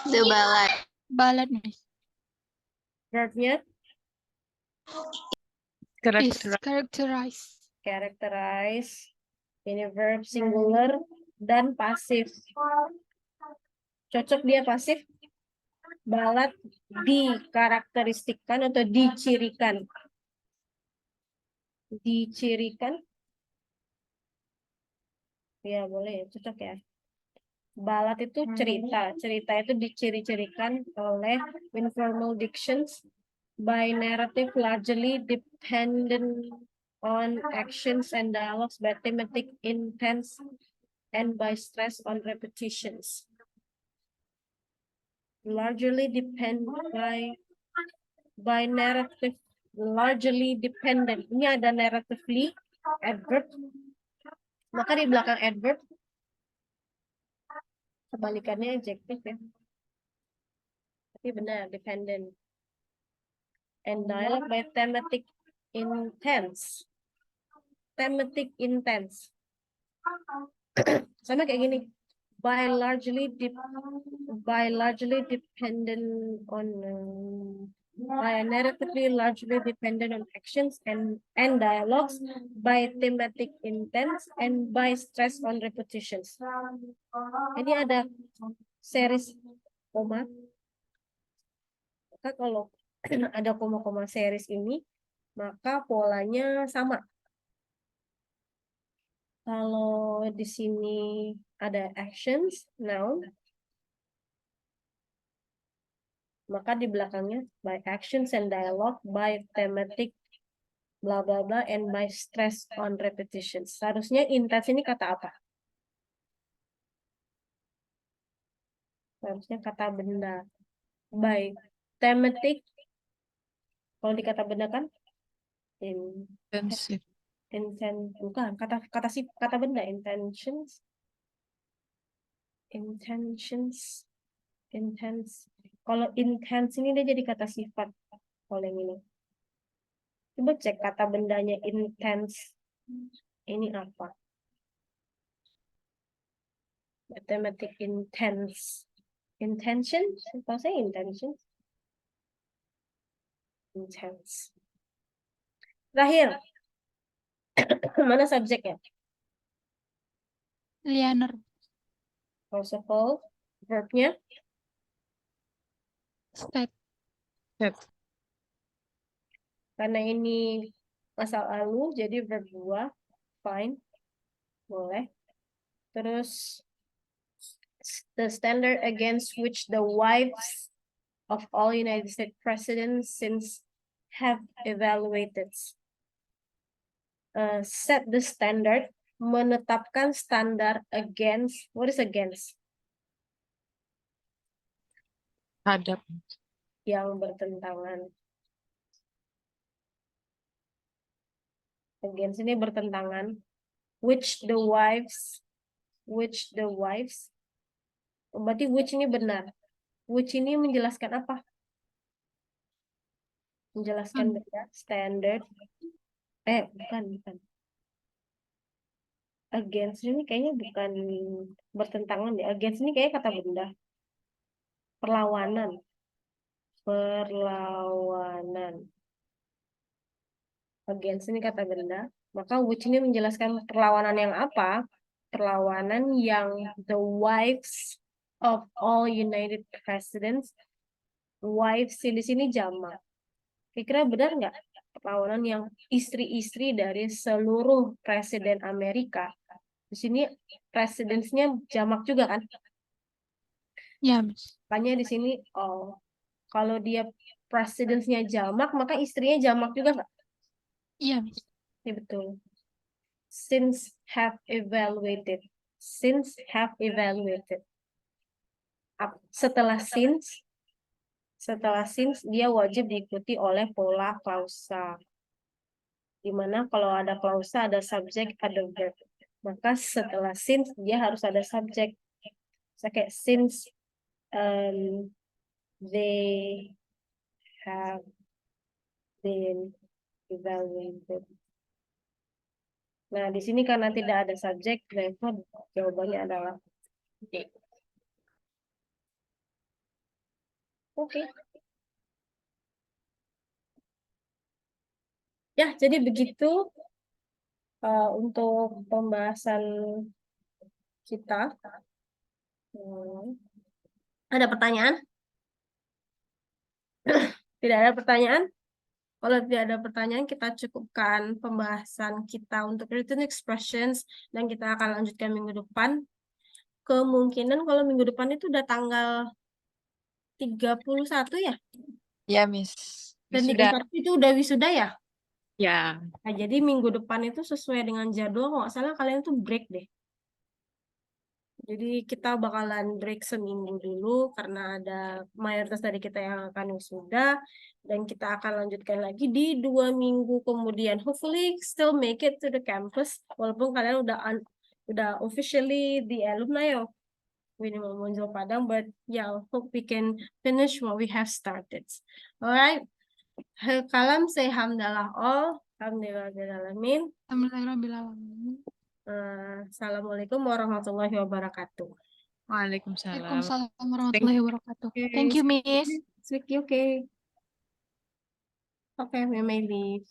The ballad. Ballad, Miss. Verbnya Is Character. characterize. characterize. Ini verb singular dan pasif. Cocok dia pasif. Ballad dikarakteristikkan atau dicirikan. Dicirikan. Ya boleh, cocok ya. Ballad itu cerita. Cerita itu diciri-cirikan oleh informal dictions by narrative largely dependent on actions and dialogues by thematic intense and by stress on repetitions. Largely depend by narrative, largely dependent. Ini ada narratively adverb. Maka di belakang adverb kebalikannya adjective ya. Tapi benar dependent. And dialogue by thematic intense. Thematic intense. Sama kayak gini. by largely dependent on by narratively largely dependent on actions and dialogues, by thematic intent, and by stress on repetitions. Ini ada series koma. Maka kalau ada koma-koma series ini, maka polanya sama. Kalau di sini ada actions, noun, maka di belakangnya by actions and dialogue, by thematic, bla bla bla, and by stress on repetitions. Seharusnya intense ini kata apa? Seharusnya kata benda. By thematic, kalau di kata benda kan Intensive. bukan kata benda intense. Kalau intense ini dia jadi kata sifat. Kalau yang ini, coba cek kata bendanya intense ini apa? Mathematic intense. Intention, apa saya intention? Intense. Terakhir, mana subjeknya? Lianer. First of all, verbnya State. karena ini masa lalu, jadi verb 2, fine, boleh. Terus, the standard against which the wives of all United States presidents since have evaluated. Set the standard, menetapkan standar against, what is against? Hadap. Yang bertentangan. Against ini bertentangan. Which the wives, berarti which ini benar. Which ini menjelaskan apa? Menjelaskan benda, standard. Bukan. Against ini kayaknya bukan bertentangan deh. Against ini kayaknya kata benda. Perlawanan. Against ini kata benda. Maka which ini menjelaskan perlawanan yang apa? Perlawanan yang the wives of all United Presidents. Wives di sini jamak. Kira-kira benar nggak? Perlawanan yang istri-istri dari seluruh presiden Amerika. Di sini presidennya jamak juga kan? Ya, Miss. Makanya di sini kalau dia presidennya jamak, maka istrinya jamak juga nggak? Iya, Miss. Ya betul. Since have evaluated. Setelah since dia wajib diikuti oleh pola klausa. Dimana kalau ada klausa ada subjek, ada verb. Maka setelah since dia harus ada subjek. Kayak since they have been evaluated. Nah, di sini karena tidak ada subjek, therefore jawabannya adalah D. Oke. Ya, jadi begitu untuk pembahasan kita. Ada pertanyaan? Tidak ada pertanyaan? Kalau tidak ada pertanyaan, kita cukupkan pembahasan kita untuk written expressions dan kita akan lanjutkan minggu depan. Kemungkinan kalau minggu depan itu udah tanggal 31 ya? Ya, Miss. Dan Wisuda. 31 itu udah wisuda ya? Ya. Nah, jadi minggu depan itu sesuai dengan jadwal, kalau nggak salah kalian tuh break deh. Jadi kita bakalan break seminggu dulu karena ada mayoritas dari kita yang akan wisuda, dan kita akan lanjutkan lagi di 2 minggu kemudian. Hopefully still make it to the campus walaupun kalian udah officially the alumni of Minimal Monjol Padang, but yeah, I hope we can finish what we have started. Alright, kalam say hamdalah all, alhamdulillahirrahmanirrahim. Alhamdulillahirrahmanirrahim. Assalamualaikum warahmatullahi wabarakatuh. Waalaikumsalam. Waalaikumsalam warahmatullahi wabarakatuh. Thank you, Miss. It's okay. Okay, we may leave.